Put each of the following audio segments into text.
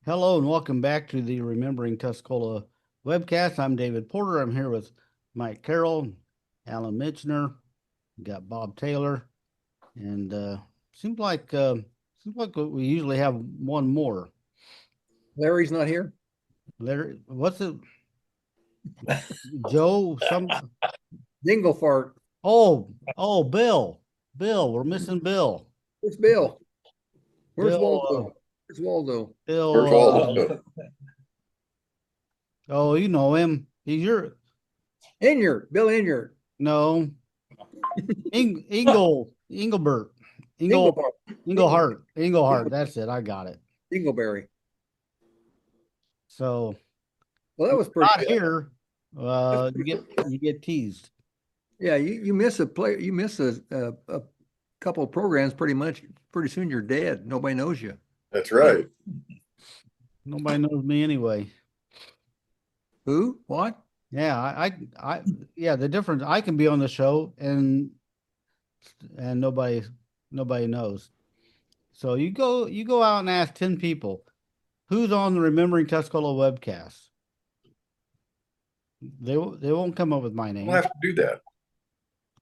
Hello and welcome back to the Remembering Tuscola webcast. I'm David Porter. I'm here with Mike Carroll, Alan Mitchner, got Bob Taylor, and seems like we usually have one more. Larry's not here. Larry, what's it? Joe? Dingle fart. Oh, Bill. Bill, we're missing Bill. Where's Bill? Where's Bill, Waldo? Where's Waldo? Where's Bill. Waldo? Oh, you know him. He's your Inyard. Bill Inyard. no Engelbert. Dinglebart. Englehart. That's it. I got it. Dingleberry. So Well, that was pretty not good. here. You get teased. Yeah, you miss a player. You miss a couple of programs. Pretty much. Pretty soon you're dead. Nobody knows you. That's right. Nobody knows me anyway. Who? What? Yeah, yeah. The difference. I can be on the show and nobody knows. So you go out and ask 10 people who's on the Remembering Tuscola webcast. They won't come up with my name. We'll have to do that.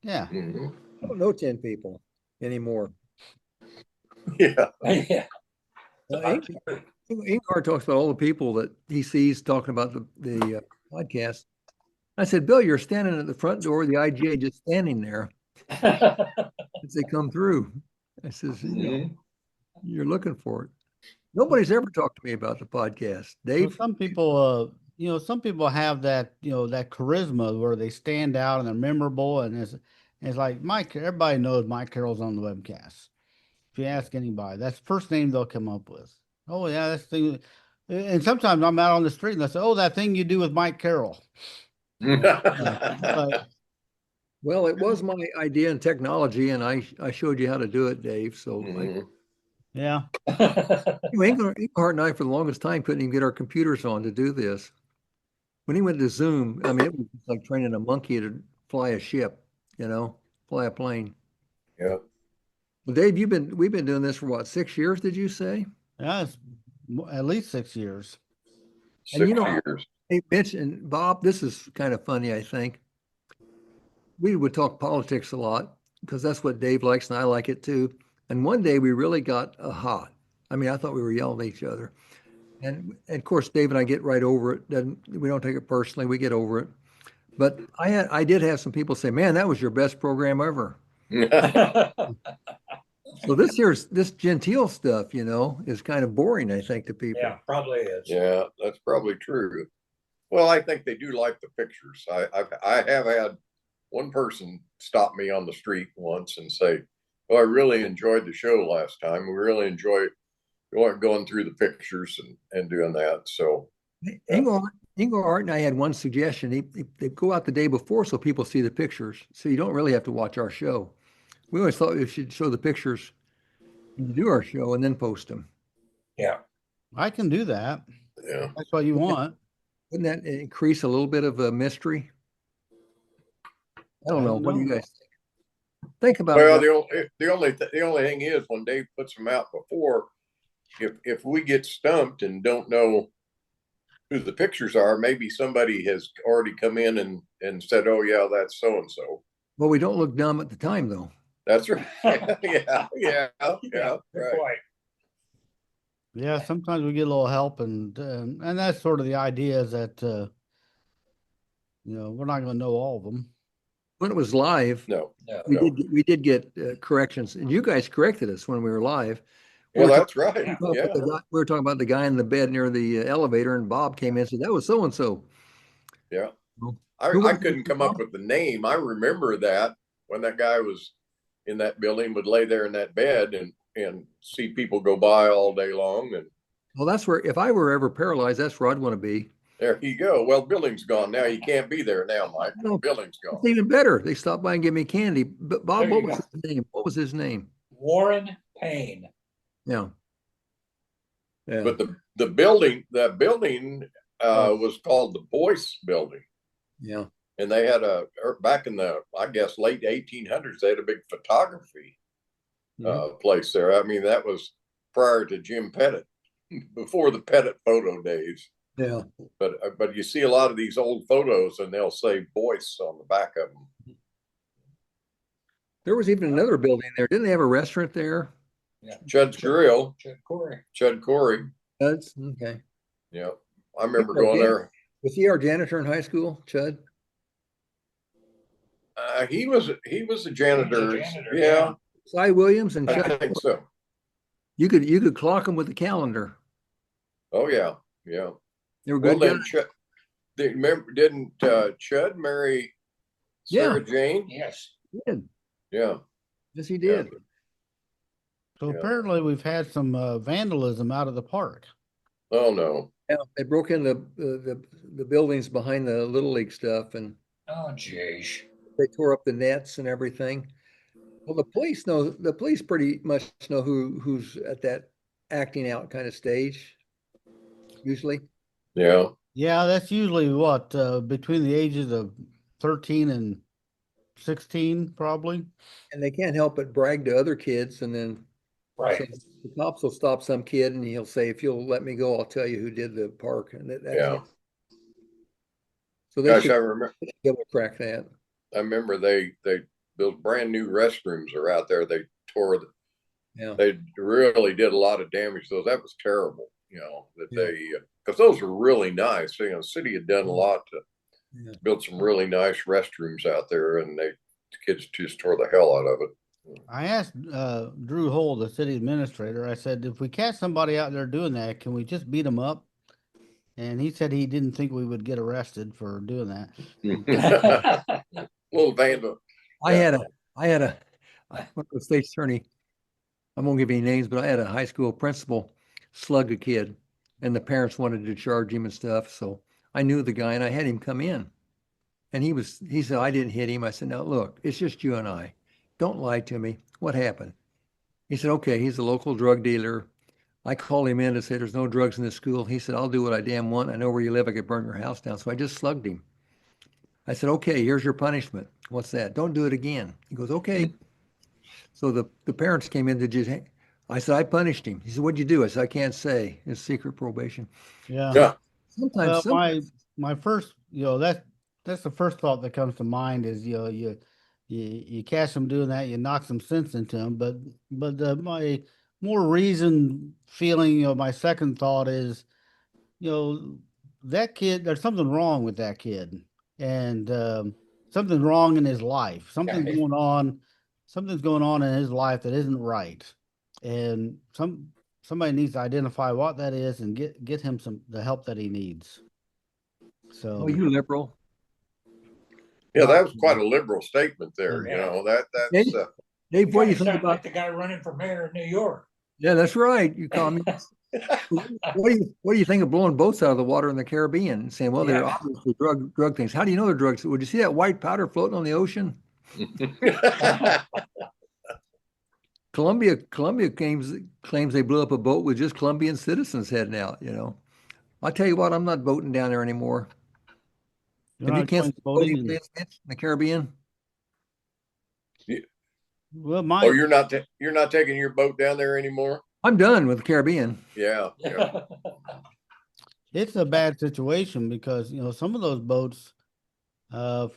Yeah. Mhm. I don't know 10 people anymore. Yeah. Yeah. Ingvar talks about all the people that he sees talking about the podcast. I said, Bill, you're standing at the front door of the IGA, just standing there as they come through. I says, you're looking for it. Nobody's ever talked to me about the podcast. Well, Dave? some people have that, that charisma where they stand out and they're memorable, and it's like Mike. Everybody knows Mike Carroll's on the webcast. If you ask anybody, that's the first name they'll come up with. Oh yeah, that's the thing. And sometimes I'm out on the street and they say, "Oh, that thing you do with Mike Carroll." But Well, it was my idea in technology, and I showed you how to do it, Dave. So Mhm. yeah, Inghart and I, for the longest time, couldn't even get our computers on to do this. When he went to Zoom, I mean, it was like training a monkey to fly a ship, fly a plane. Yeah. Well, Dave, we've been doing this for what, 6 years, did you say? yeah, it's at least 6 years. And 6 years. hey, Mitch and Bob, this is kind of funny, I think. We would talk politics a lot because that's what Dave likes and I like it too. And one day we really got hot. I mean, I thought we were yelling at each other. And of course, Dave and I get right over it. We don't take it personally. We get over it. But I did have some people say, "Man, that was your best program ever." So this genteel stuff, is kind of boring, I think, to people. Yeah, probably is. Yeah, that's probably true. Well, I think they do like the pictures. I have had one person stop me on the street once and say, "Oh, I really enjoyed the show last time. We really enjoyed going through the pictures and doing that." So Ingo and I had one suggestion. They go out the day before so people see the pictures. So you don't really have to watch our show. We always thought we should show the pictures when you do our show and then post them. Yeah. I can do that. yeah. That's what you want. Wouldn't that increase a little bit of a mystery? I don't know. What do you guys think about Well, it? the only thing is when Dave puts them out before, if we get stumped and don't know who the pictures are, maybe somebody has already come in and said, "Oh yeah, that's so and so." Well, we don't look dumb at the time, though. That's right. Yeah, right. Yeah, sometimes we get a little help, and that's sort of the idea is that we're not going to know all of them. When it was live, No, we did get corrections, and you guys corrected us when we were live. well, that's right. Yeah, We were talking about the guy in the bed near the elevator, and Bob came in and said, "That was so and so." yeah. I couldn't come up with the name. I remember that when that guy was in that building, would lay there in that bed and see people go by all day long. And Well, that's where, if I were ever paralyzed, that's where I'd want to be. there you go. Well, building's gone now. You can't be there now, Mike. No, Building's gone. it's even better. They stopped by and gave me candy. But Bob, There what you was his name? What was his name? Warren Payne. Yeah. Yeah. But that building was called the Boyce Building. Yeah. And they had back in the, I guess, late 1800s, they had a big photography place there. I mean, that was prior to Jim Pettit. before the Pettit photo days. Yeah. But you see a lot of these old photos, and they'll say Boyce on the back of them. There was even another building there. Didn't they have a restaurant there? Yeah. Chud's Grill, Chud Corey. Chud Corey. That's okay. Yeah, I remember going there. Was he our janitor in high school, Chud? He was a janitor. janitor, Yeah, yeah. Cy Williams and I Chud. think so. You could clock them with the calendar. Oh yeah, yeah. They were Well, good then guys. Chud, didn't Chud marry Sarah Yeah. Jane? Yes. He did. Yeah, Yes, he yeah. did. So Yeah. apparently we've had some vandalism out of the park. Oh no. Yeah, they broke in the buildings behind the Little League stuff, and Oh, jeez. they tore up the nets and everything. Well, the police pretty much know who's at that acting out kind of stage, usually. Yeah. Yeah, that's usually what between the ages of 13 and 16, probably. And they can't help but brag to other kids, and then so Right. the cops will stop some kid and he'll say, "If you'll let me go, I'll tell you who did the park." And that's Yeah. it. So they Gosh, should I remember. be able to crack that. I remember they built brand new restrooms are out there. They tore the. Yeah. They really did a lot of damage to those. That was terrible. You know that Yeah. they because those were really nice. You know, the city had done a lot to Yeah. build some really nice restrooms out there, and the kids just tore the hell out of it. I asked Drew Hole, the city administrator, I said, if we catch somebody out there doing that, can we just beat them up? And he said he didn't think we would get arrested for doing that. Little vandal. I had a one of the state attorney. I won't give any names, but I had a high school principal slug a kid, and the parents wanted to charge him and stuff. So I knew the guy, and I had him come in. And he said, "I didn't hit him." I said, "Now look, it's just you and I. Don't lie to me. What happened?" He said, "Okay, he's a local drug dealer." I called him in to say there's no drugs in the school. He said, "I'll do what I damn want. I know where you live. I could burn your house down." So I just slugged him. I said, "Okay, here's your punishment." "What's that?" "Don't do it again." He goes, "Okay." So the parents came in to just, I said, "I punished him." He said, "What'd you do?" I said, "I can't say. It's secret probation." Yeah. Yeah. Sometimes, Well, my first, that's the first thought that comes to mind is, you catch them doing that, you knock some sense into them. But my more reasoned feeling, my second thought is, that kid, there's something wrong with that kid, and something wrong in his life. Something's going on in his life that isn't right, and somebody needs to identify what that is and get him the help that he needs. So oh, you liberal. Yeah, that was quite a liberal statement there. Yeah. You know that's Dave, Dave, what do you think Sound about? like the guy running for mayor of New York? Yeah, that's right. You communist. What do you think of blowing boats out of the water in the Caribbean and saying, well, they're Yeah. obviously drug things? How do you know they're drugs? Would you see that white powder floating on the ocean? Colombia claims they blew up a boat with just Colombian citizens heading out, I tell you what, I'm not boating down there anymore. you're Have you not going canceled boating boating plans in the Caribbean? well, Oh, you're not taking your boat down there anymore? I'm done with the Caribbean. Yeah, yeah. it's a bad situation because some of those boats, from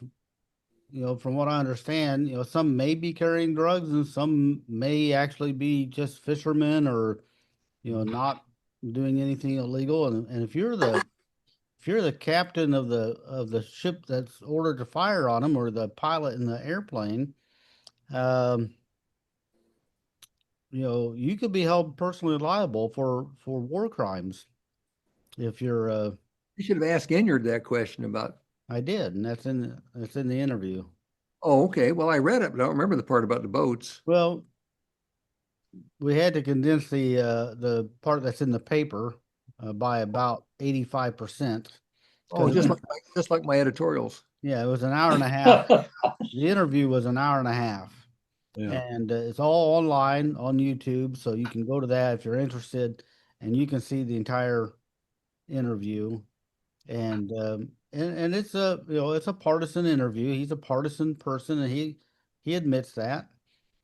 what I understand, some may be carrying drugs and some may actually be just fishermen or not doing anything illegal. And if you're the captain of the ship that's ordered to fire on them or the pilot in the airplane, um, you could be held personally liable for war crimes if you're You should have asked Inyard that question about. I did, and that's in the interview. Oh, okay. Well, I read it, but I don't remember the part about the boats. Well, we had to condense the part that's in the paper by about 85%. Oh, just like my editorials. Yeah, it was an hour and a half. The interview was an hour and a half. Yeah. And it's all online on YouTube, so you can go to that if you're interested, and you can see the entire interview. And it's a partisan interview. He's a partisan person, and he admits that.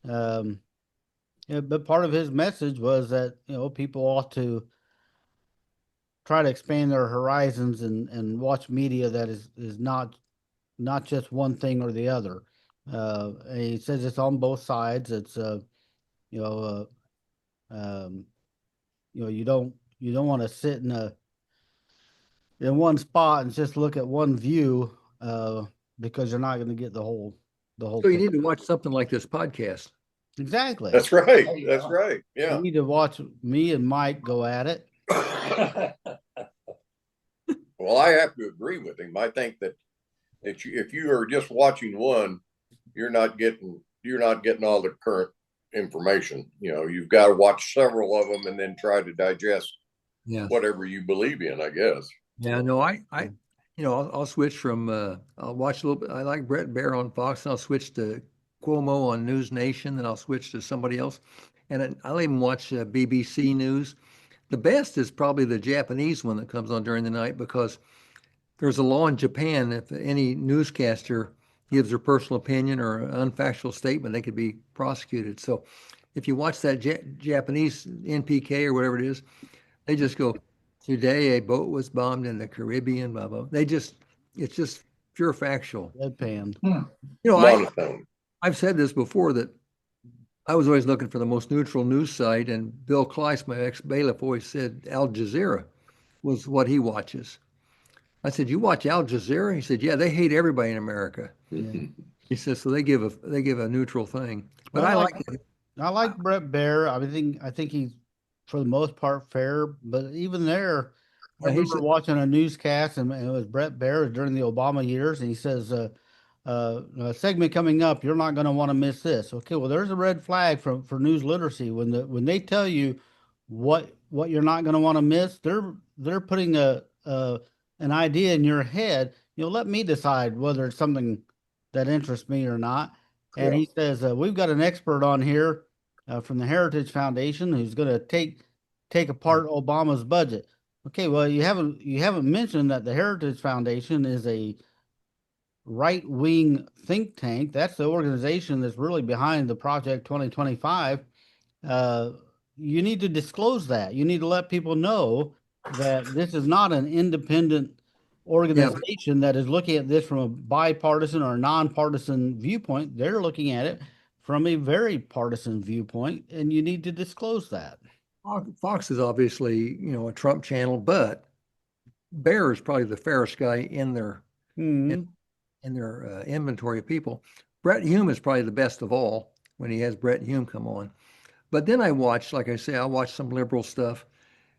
Yeah, but part of his message was that people ought to try to expand their horizons and watch media that is not just one thing or the other. And he says it's on both sides. It's you know um, you don't want to sit in one spot and just look at one view because you're not going to get the whole So you picture. need to watch something like this podcast. Exactly. That's right. Oh, yeah. That's right. You Yeah. need to watch me and Mike go at it. Well, I have to agree with him. I think that if you are just watching one, you're not getting all the current information. You know, you've got to watch several of them and then try to digest Yeah. whatever you believe in, I guess. Yeah, no, I'll switch from, I'll watch a little bit. I like Brett Baer on Fox, and I'll switch to Cuomo on News Nation, and I'll switch to somebody else. And I'll even watch BBC News. The best is probably the Japanese one that comes on during the night because there's a law in Japan. If any newscaster gives their personal opinion or an unfactual statement, they could be prosecuted. So if you watch that Japanese NPK or whatever it is, they just go, today a boat was bombed in the Caribbean, blah, blah. It's just pure factual. Deadpan. You know, Monotone. I've said this before that I was always looking for the most neutral news site, and Bill Kleiss, my ex-bailiff, always said Al Jazeera was what he watches. I said, "You watch Al Jazeera?" He said, "Yeah, they hate everybody in America." Yeah. He says, "So they give a neutral thing." But Well, I like it. I like Brett Baer. I think he's for the most part fair, but even there, I Yeah, remember watching a newscast and it was Brett Baer during the Obama years, and he says, a segment coming up, you're not going to want to miss this. Okay, well, there's a red flag for news literacy when they tell you what you're not going to want to miss. They're putting a an idea in your head. Let me decide whether it's something that interests me or not. And Yeah. he says, we've got an expert on here from the Heritage Foundation who's going to take apart Obama's budget. Okay, well, you haven't mentioned that the Heritage Foundation is a right wing think tank. That's the organization that's really behind the Project 2025. Uh, you need to disclose that. You need to let people know that this is not an independent Yeah, organization that is looking at this from a bipartisan or nonpartisan viewpoint. They're looking at it from a very partisan viewpoint, and you need to disclose that. Fox is obviously, a Trump channel, but Bear is probably the fairest guy in, Hmm. in their inventory of people. Brett Hume is probably the best of all when he has Brett Hume come on. But then I watch, like I say, I'll watch some liberal stuff.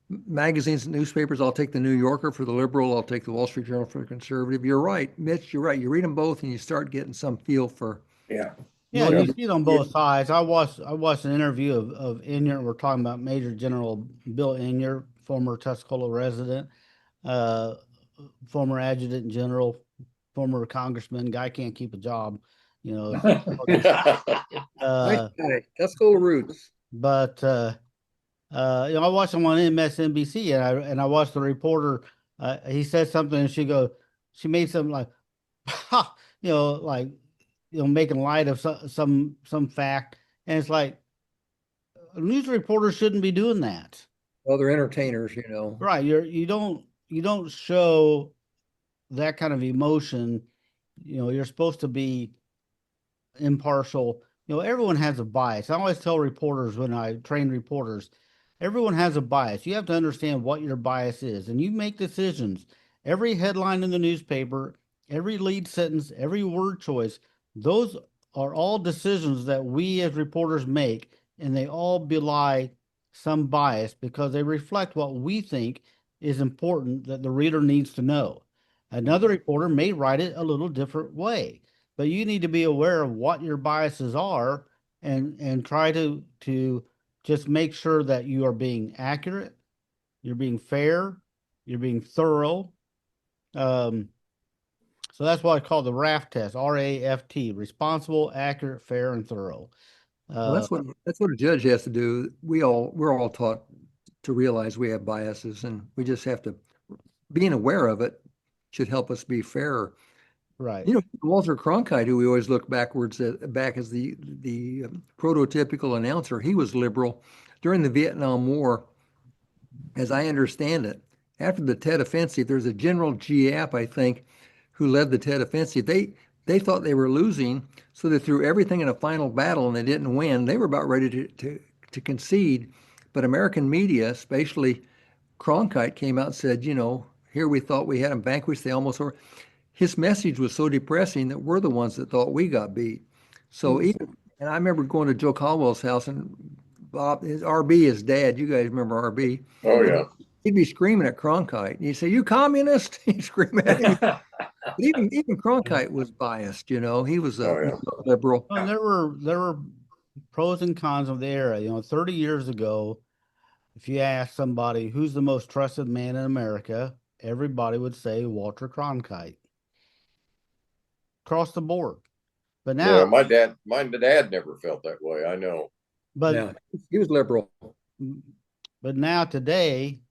Magazines and newspapers, I'll take the New Yorker for the liberal, I'll take the Wall Street Journal for the conservative. You're right, Mitch, you're right. You read them both and you start getting some feel for, Yeah. Yeah, know, you see it on both sides. I watched an interview of Inyart. We're talking about Major General Bill Inyart, former Tuscola resident, uh, former adjutant general, former congressman. Guy can't keep a job, you know. nice Uh, guy. That's cool roots. but I watched him on MSNBC, and I watched the reporter. He said something, and she made something like, ha, like making light of some fact, and it's like news reporters shouldn't be doing that. Other entertainers. Right. You don't show that kind of emotion. You're supposed to be impartial. Everyone has a bias. I always tell reporters when I train reporters, everyone has a bias. You have to understand what your bias is, and you make decisions. Every headline in the newspaper, every lead sentence, every word choice, those are all decisions that we as reporters make, and they all belie some bias because they reflect what we think is important that the reader needs to know. Another reporter may write it a little different way, but you need to be aware of what your biases are and try to just make sure that you are being accurate, you're being fair, you're being thorough. Um, so that's what I call the RAFT test, RAFT, responsible, accurate, fair, and thorough. Well, Uh, that's what a judge has to do. We're all taught to realize we have biases, and we just have to being aware of it should help us be fairer. right. Walter Cronkite, who we always look back as the prototypical announcer, he was liberal during the Vietnam War, as I understand it. after the Tet Offensive, there's a General Giap, I think, who led the Tet Offensive. They thought they were losing, so they threw everything in a final battle and they didn't win. They were about ready to concede, but American media, especially Cronkite, came out and said, here we thought we had them vanquished. They almost were. His message was so depressing that we're the ones that thought we got beat. So and I remember going to Joe Caldwell's house, and Bob, his RB, his dad, you guys remember RB? Oh yeah. He'd be screaming at Cronkite. He'd say, "You communist!" He'd scream at him. But even Cronkite was biased. He was Oh, a yeah. liberal. Well, there were pros and cons of the era. 30 years ago, if you ask somebody who's the most trusted man in America, everybody would say Walter Cronkite. Across the board. But Yeah, now, my dad never felt that way. I know. but Yeah, he was liberal. but now today,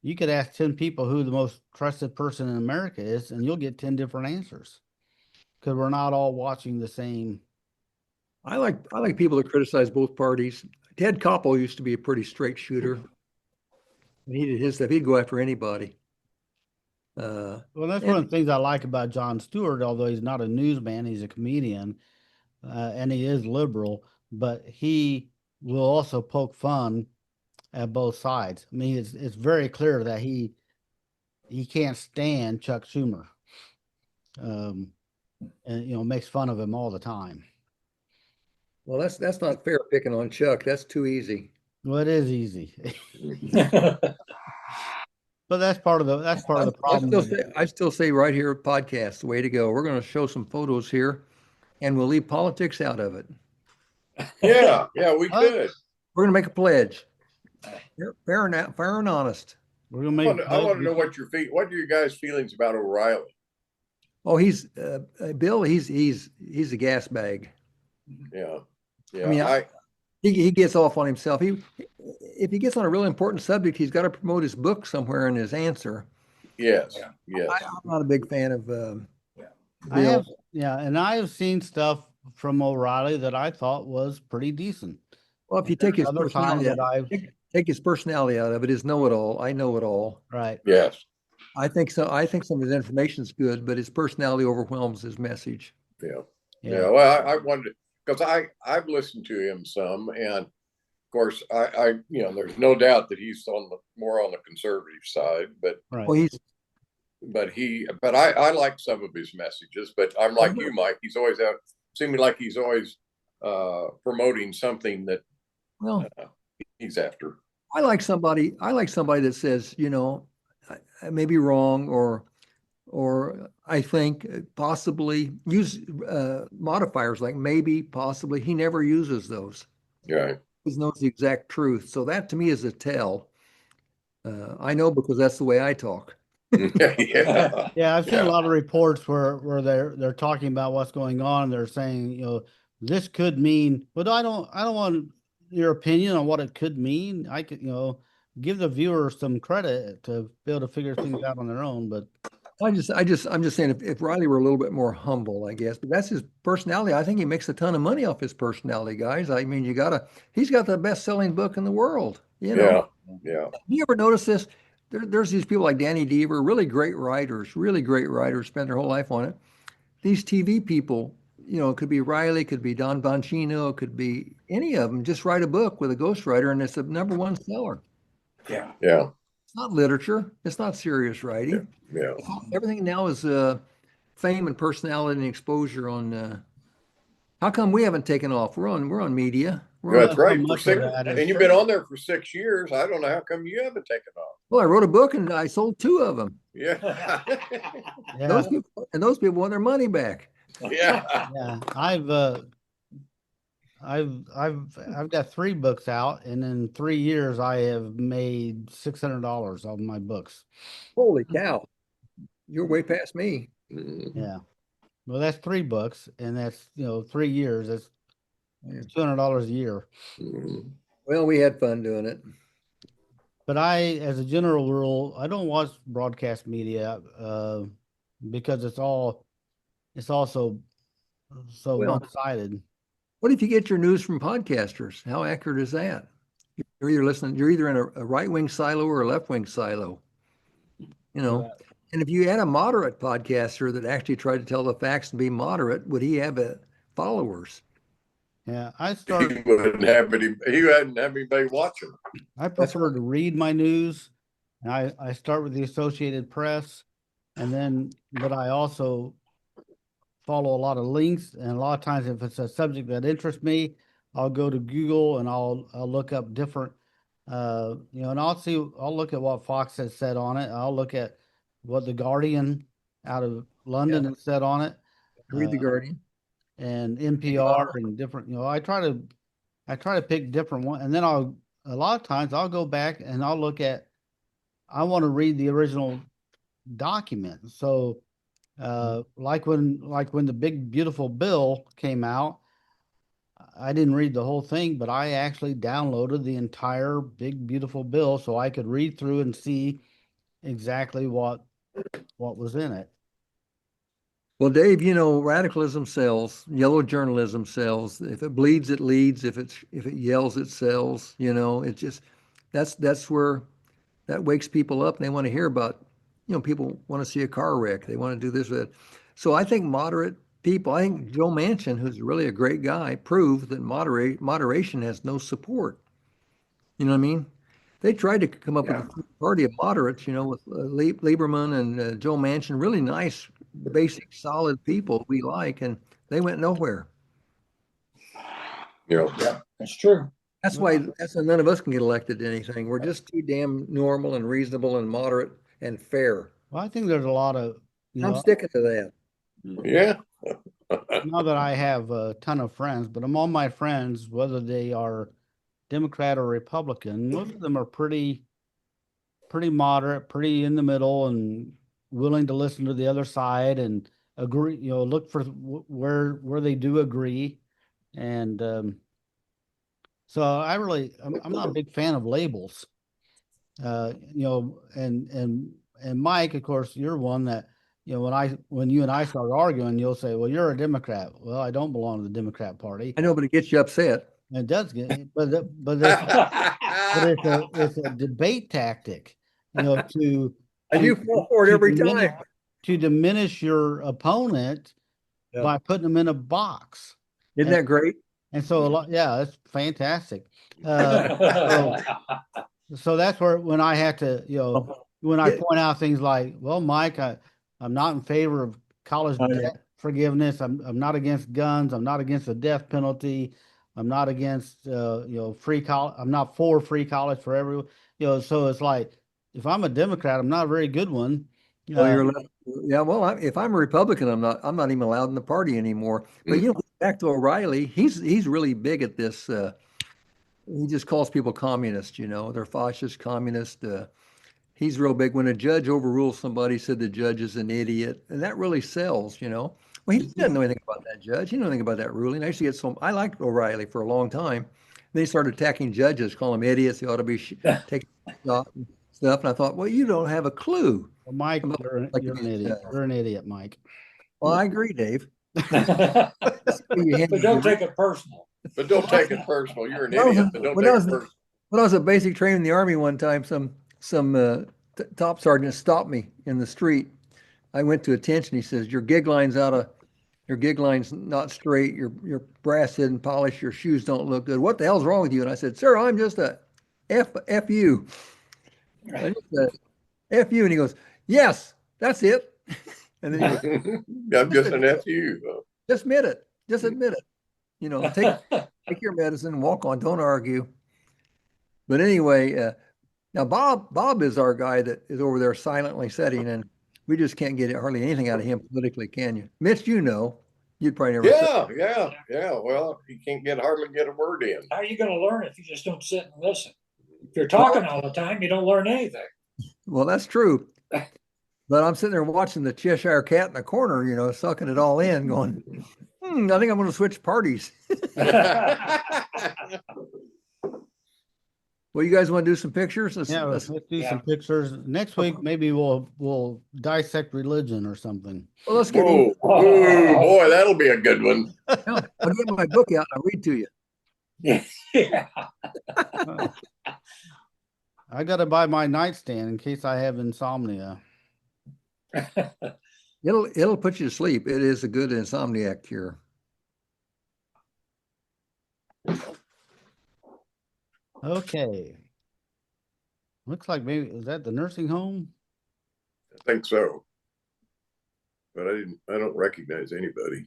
you could ask 10 people who the most trusted person in America is, and you'll get 10 different answers because we're not all watching the same. I like people that criticize both parties. Ted Koppel used to be a pretty straight shooter. When he did his stuff, he'd go after anybody. Well, that's one of the things I like about Jon Stewart, although he's not a newsman, he's a comedian, and he is liberal, but he will also poke fun at both sides. I mean, it's very clear that he can't stand Chuck Schumer, and makes fun of him all the time. Well, that's not fair picking on Chuck. That's too easy. Well, it is easy, but that's part of the problem. I still say right here, podcast, the way to go. We're going to show some photos here, and we'll leave politics out of it. Yeah, we Huh? could. We're going to make a pledge. Fair and honest. We're gonna make. I want to know what are your guys' feelings about O'Reilly? Oh, he's Bill. He's a gas bag. Yeah, I mean, he gets off on himself. If he gets on a really important subject, he's got to promote his book somewhere in his answer. yes. I'm not a big fan of I Bill. and I have seen stuff from O'Reilly that I thought was pretty decent. Well, if you take his Other times personality, that take his personality out of it, his know-it-all. I know it all. right. Yes. I think so. I think some of his information is good, but his personality overwhelms his message. Yeah. Yeah. Well, I wanted because I've listened to him some, and of course I there's no doubt that he's more on the conservative side, but Right. Well, I like some of his messages, but I'm like you, Mike. He's always out seeming like he's always promoting something that he's after. I like somebody that says, I may be wrong, or I think possibly use modifiers like maybe, possibly. He never uses those. Yeah. He knows the exact truth. So that to me is a tell. I know because that's the way I talk. Yeah. Yeah, I've seen a lot of reports where they're talking about what's going on. They're saying, this could mean, but I don't want your opinion on what it could mean. I could, give the viewer some credit to be able to figure things out on their own. But I'm just saying if Riley were a little bit more humble, I guess, but that's his personality. I think he makes a ton of money off his personality, guys. I mean, he's got the best-selling book in the world, Yeah. Have you ever noticed this? There's these people like Danny Deaver, really great writers, spend their whole life on it. These TV people, it could be Riley, could be Don Bongino, it could be any of them, just write a book with a ghostwriter and it's the number one seller. Yeah. It's not literature. It's not serious writing. Yeah. Everything now is fame and personality and exposure on. How come we haven't taken off? We're on media. That's right. that is And you've been on there for 6 years. I don't know how come you haven't taken off. Well, I wrote a book and I sold 2 of them. Yeah. yeah, Those people want their money back. Yeah. yeah, I've got 3 books out, and in 3 years I have made $600 on my books. Holy cow! You're way past me. Yeah. Well, that's 3 books, and that's 3 years. That's $200 a year. Well, we had fun doing it. But as a general rule, I don't watch broadcast media because it's also so one-sided. What if you get your news from podcasters? How accurate is that? You're either in a right-wing silo or a left-wing silo. you know. And if you had a moderate podcaster that actually tried to tell the facts and be moderate, would he have followers? Yeah, I He start. wouldn't have any. He hadn't have anybody watching. I That's prefer to read my news. And I start with the Associated Press, and then, but I also follow a lot of links. And a lot of times, if it's a subject that interests me, I'll go to Google and I'll look up different, and I'll look at what Fox has said on it. I'll look at what the Guardian out of London Yeah. has said on it, Read the Guardian. and NPR and different. I try to pick different one, and then a lot of times I'll go back and I'll look at. I want to read the original document. So, like when the big beautiful bill came out, I didn't read the whole thing, but I actually downloaded the entire big beautiful bill so I could read through and see exactly what was in it. Well, Dave, you know, radicalism sells, yellow journalism sells. If it bleeds, it leads. If it yells, it sells. You know, it just that's where that wakes people up and they want to hear about, you know, people want to see a car wreck. They want to do this or that. So I think moderate people, I think Joe Manchin, who's really a great guy, proved that moderation has no support. You know what I mean? They tried to come up with a party of moderates, you know, with Lieberman and Joe Manchin, really nice, basic, solid people we like, and they went nowhere. You know, Yeah, that's true. That's why none of us can get elected to anything. We're just too damn normal and reasonable and moderate and fair. Well, I think there's a lot of, I'm sticking to that. yeah. not that I have a ton of friends, but among my friends, whether they are Democrat or Republican, most of them are pretty moderate, pretty in the middle, and willing to listen to the other side and agree. Look for where they do agree, and so I'm not a big fan of labels. And Mike, of course, you're one that when you and I start arguing, you'll say, "Well, you're a Democrat." Well, I don't belong to the Democrat Party. I know, but it gets you upset. It does get, but it's a debate tactic, to I do fall for it to every diminish time. to diminish your opponent Yeah. by putting them in a box. Isn't that great? And so yeah, that's fantastic. So that's where when I have to, when I point out things like, well, Mike, I'm not in favor of college debt forgiveness. I'm not against guns. I'm not against the death penalty. I'm not against free college. I'm not for free college for everyone. So it's like if I'm a Democrat, I'm not a very good one. Well, you're left. Yeah. Well, if I'm a Republican, I'm not. I'm not even allowed in the party anymore. But you know, back to O'Reilly, he's really big at this. He just calls people communists. You know, they're fascist, communist. He's real big. When a judge overrules somebody, said the judge is an idiot, and that really sells. You know. Well, he doesn't know anything about that judge. He doesn't know anything about that ruling. I used to get I liked O'Reilly for a long time. Then he started attacking judges, calling them idiots. They ought to be taken shot and stuff. And I thought, well, you don't have a clue. Well, Mike, you're an idiot. You're an idiot, Mike. Well, I agree, Dave. But don't take it personal. But don't take it personal. You're an idiot. But don't take it personal. When I was at basic training in the Army one time, some top sergeant stopped me in the street. I went to attention. He says, your gig line's not straight. Your brass isn't polished. Your shoes don't look good. What the hell's wrong with you? And I said, sir, I'm just a F you. I just a F you. And he goes, yes, that's it. And then he goes, I'm just an FU. just admit it. Just admit it. You know, take your medicine and walk on. Don't argue. But anyway, now Bob is our guy that is over there silently sitting, and we just can't get hardly anything out of him politically, can you? Mitch, you know, you'd probably never. Yeah. Well, you can't hardly get a word in. How are you going to learn if you just don't sit and listen? If you're talking all the time, you don't learn anything. Well, that's true. But I'm sitting there watching the Cheshire Cat in the corner, you know, sucking it all in, going, I think I'm going to switch parties. Well, you guys want to do some pictures? Let's do some pictures. Next week, maybe we'll dissect religion or something. Well, let's get Ooh, boy, that'll be a good one. I'll get my book out and I'll read to you. Yeah. I got to buy my nightstand in case I have insomnia. It'll put you to sleep. It is a good insomniac cure. Okay. Looks like maybe, is that the nursing home? I think so. But I don't recognize anybody.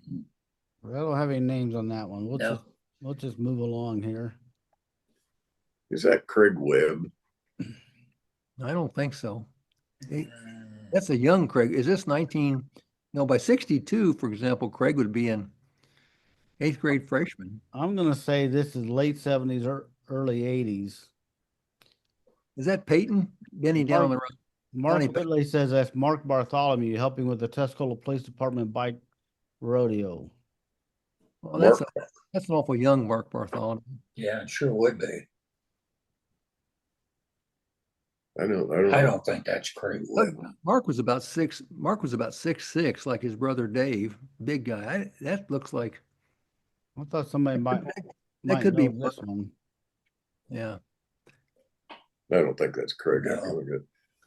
I don't have any names on that one. No. We'll just move along here. Is that Craig Webb? I don't think so. That's a young Craig. Is this 19? No, by 62, for example, Craig would be in 8th grade freshman. I'm gonna say this is late 70s or early 80s. Is that Peyton? Benny down the road. Mark Johnny Whitley says that's Mark Bartholomew helping with the Tuscola Police Department bike rodeo. Well, that's an awful young Mark Bartholomew. Yeah, it sure would be. I don't I know. don't think that's Craig Look, Webb. Mark was about 6'6", like his brother Dave, big guy. That looks like I thought somebody might could be know this one. yeah. I don't think that's Craig. No.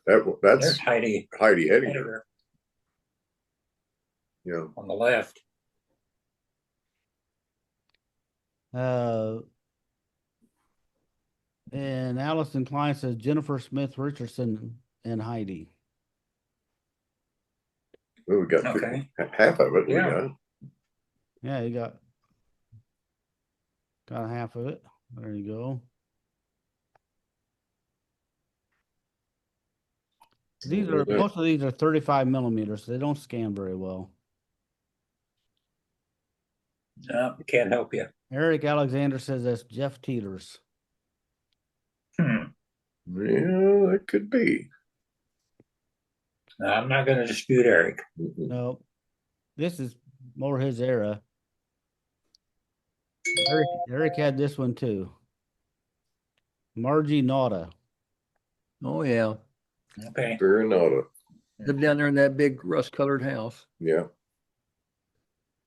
That's There's Heidi Heidi Hediger. Hediger Yeah. on the left. And Allison Klein says Jennifer Smith Richardson and Heidi. Well, we got Okay. half of it. Yeah. We got. Yeah, you got half of it. There you go. Most of these are 35 millimeters. So they don't scan very well. No, can't help you. Eric Alexander says that's Jeff Teeters. Hmm. Yeah, it could be. No, I'm not going to dispute Eric. No, this is more his era. Eric had this one too. Margie Nauta. Oh yeah. Okay. Very nota. Lived down there in that big rust-colored house. Yeah.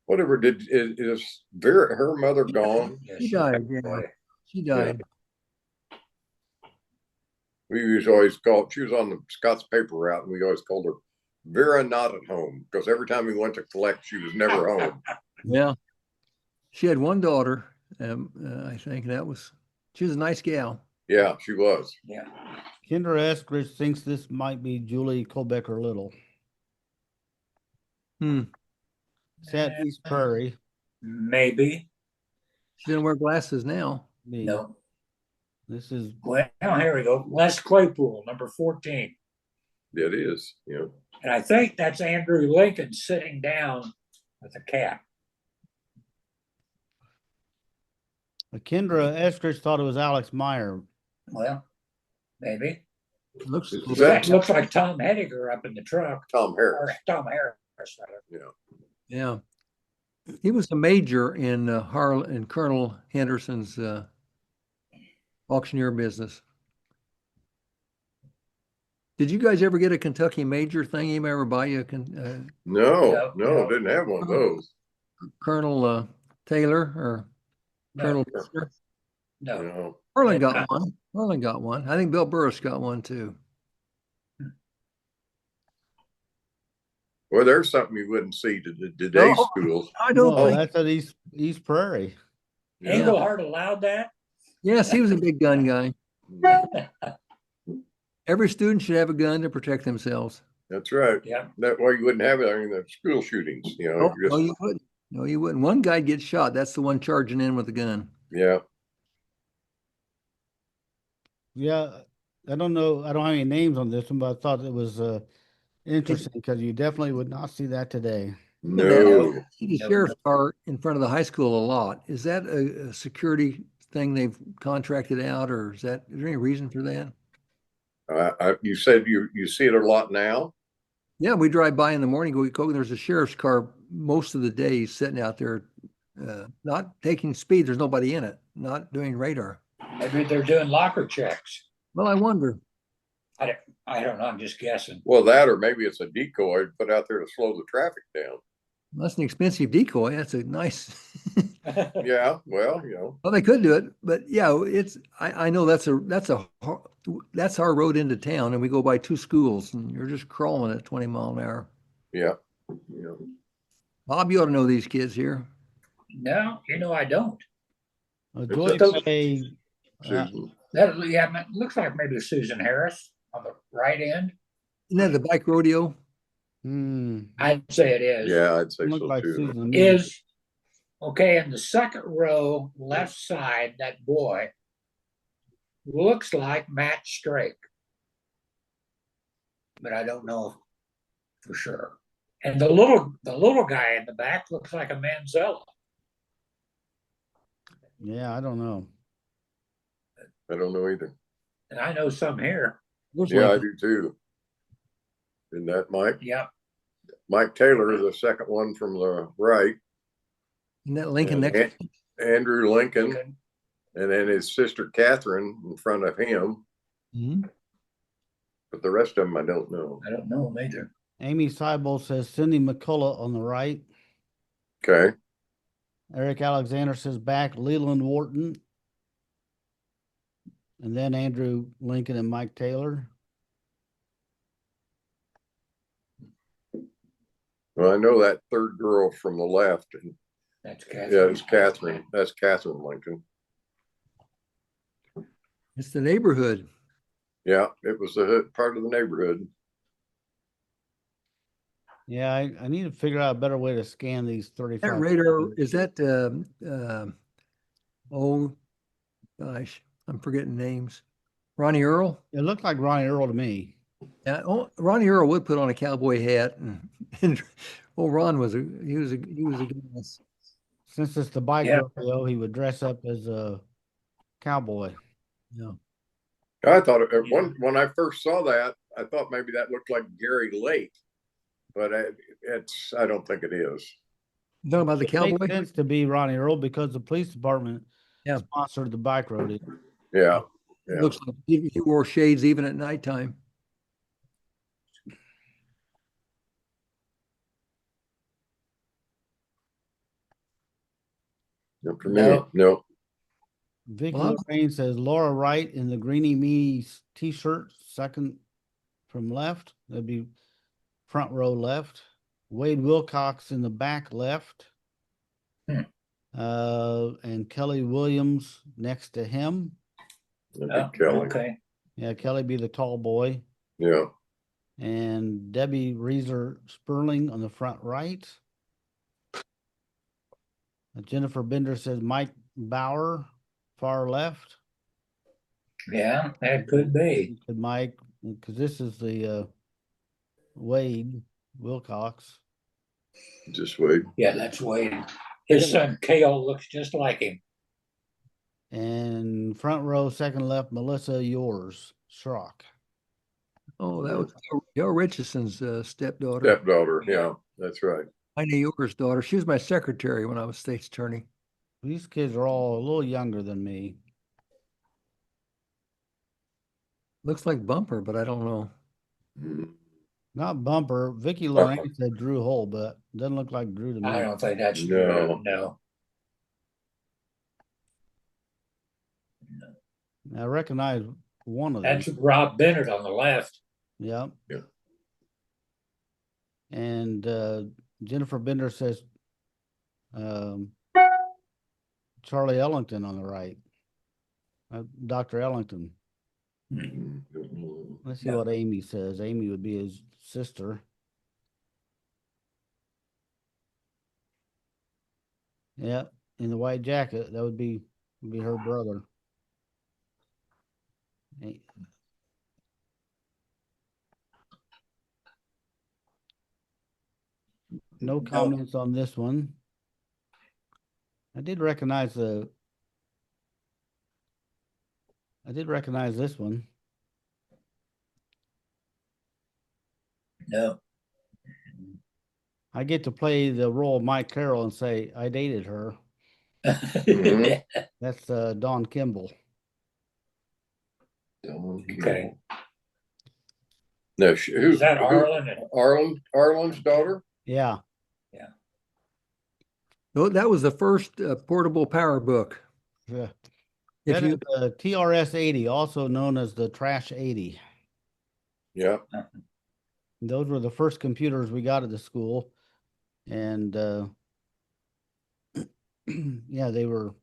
Whatever is Vera, her mother gone? Yeah, She died. Yeah. boy. She died. We used to always call, she was on the Scott's paper route, and we always called her Vera not at home, because every time we went to collect, she was never home. Yeah. She had one daughter. I think she was a nice gal. Yeah, she was. Yeah. Kendra Eskridge thinks this might be Julie Colbecker Little. It's at East Prairie. Maybe. She doesn't wear glasses now. No. This is Well, here we go. Les Claypool, number 14. It is. Yeah. And I think that's Andrew Lincoln sitting down with a cat. Kendra Eskridge thought it was Alex Meyer. Well, maybe. Looks Is In that fact, looks like Tom Hediger up in the truck. Tom Or Harris? Tom Harris. Rather. Yeah. yeah. He was a major in Colonel Henderson's auctioneer business. Did you guys ever get a Kentucky major thing? Anybody ever buy you No, No. didn't have one of those. Colonel Taylor or No. Colonel Taylor? No. No. Harlan Yeah. got one. Harlan got one. I think Bill Burris got one too. Well, there's something you wouldn't see to today's No. schools. I don't No, think. that's at East Prairie. Yeah. Engelhart allowed that? Yes, he was a big gun guy. Every student should have a gun to protect themselves. That's right. Yeah. That way you wouldn't have it in the school shootings. You know. No, you wouldn't. No, you wouldn't. One guy gets shot. That's the one charging in with a gun. Yeah. Yeah, I don't know. I don't have any names on this one, but I thought it was interesting because you definitely would not see that today. No. See the sheriff's car in front of the high school a lot. Is that a security thing they've contracted out, or is there any reason for that? You said you see it a lot now. Yeah, we drive by in the morning. There's a sheriff's car most of the day sitting out there, not taking speed. There's nobody in it, not doing radar. Maybe they're doing locker checks. Well, I wonder. I don't know. I'm just guessing. Well, that or maybe it's a decoy put out there to slow the traffic down. That's an expensive decoy. That's a nice. Yeah. Well, you know. Well, they could do it, but yeah, I know that's a that's our road into town, and we go by 2 schools, and you're just crawling at 20 mile an hour. Yeah. Yeah. Bob, you ought to know these kids here. No, I don't. Joy those- Fay, Susan. It looks like maybe Susan Harris on the right end. Isn't that the bike rodeo? I'd say it is. Yeah, I'd say look so like too. Susan. to me. Is okay in the second row, left side. That boy looks like Matt Strake, but I don't know for sure. And the little guy in the back looks like a Manzella. Yeah, I don't know. I don't know either. And I know some here. Looks Yeah, I like do too. Isn't that Mike? Yep. Mike Taylor, the second one from the right. isn't that Lincoln And next? Andrew Lincoln, and then his sister Catherine in front of him. Mhm. But the rest of them, I don't know. I don't know them either. Amy Seibel says Cindy McCullough on the right. Okay. Eric Alexander says back Leland Wharton. And then Andrew Lincoln and Mike Taylor. Well, I know that third girl from the left. And That's Catherine. yeah, it's Catherine. That's Catherine Lincoln. It's the neighborhood. Yeah, it was the part of the neighborhood. Yeah, I need to figure out a better way to scan these 35. That radar, is that, oh, gosh, I'm forgetting names. Ronnie Earl? It looked like Ronnie Earl to me. Yeah, Ronnie Earl would put on a cowboy hat, and Ron was he was a good one. Since it's the bike Yeah. rodeo, he would dress up as a cowboy. Yeah. I thought when I first saw that, I thought maybe that looked like Gary Lake, but I don't think it is. You talking about the It cowboy? makes sense to be Ronnie Earl because the police department sponsored the bike rodeo. Yeah. Yeah. Looks like he wore shades even at nighttime. No, for me, no. Vicky Bob? Lorraine says Laura Wright in the Greenie Meanie t-shirt, second from left. That'd be front row left. Wade Wilcox in the back left. And Kelly Williams next to him. Kelly. Okay. Yeah, Kelly be the tall boy. Yeah. And Debbie Reeser Sperling on the front right. Jennifer Bender says Mike Bauer, far left. Yeah, that could be. Could Mike, because this is the Wade Wilcox. Just wait. Yeah, that's Wade. His son Cale looks just like him. And front row, second left, Melissa Yours, Schrock. Oh, that was Joe Richardson's stepdaughter. Stepdaughter. Yeah, that's right. Heine Yorker's daughter. She was my secretary when I was state's attorney. These kids are all a little younger than me. Looks like Bumper, but I don't know. Not Bumper. Vicky Lorraine said Drew Hull, but doesn't look like Drew to me. I don't think that's No. no. I recognize one of them. That's Rob Bennett on the left. Yeah. Yeah. And Jennifer Bender says Charlie Ellington on the right. Dr. Ellington. Let's see what Amy says. Amy would be his sister. Yeah, in the white jacket, that would be her brother. No comments on this one. I did recognize this one. No. I get to play the role of Mike Carroll and say I dated her. Mhm. That's Dawn Kimball. Okay. No, Is that Arlen? Arlen's daughter? Yeah. No, that was the first portable power book. Yeah. If That is you, the TRS 80, also known as the Trash 80. Yeah. Those were the first computers we got at the school. And yeah, they were,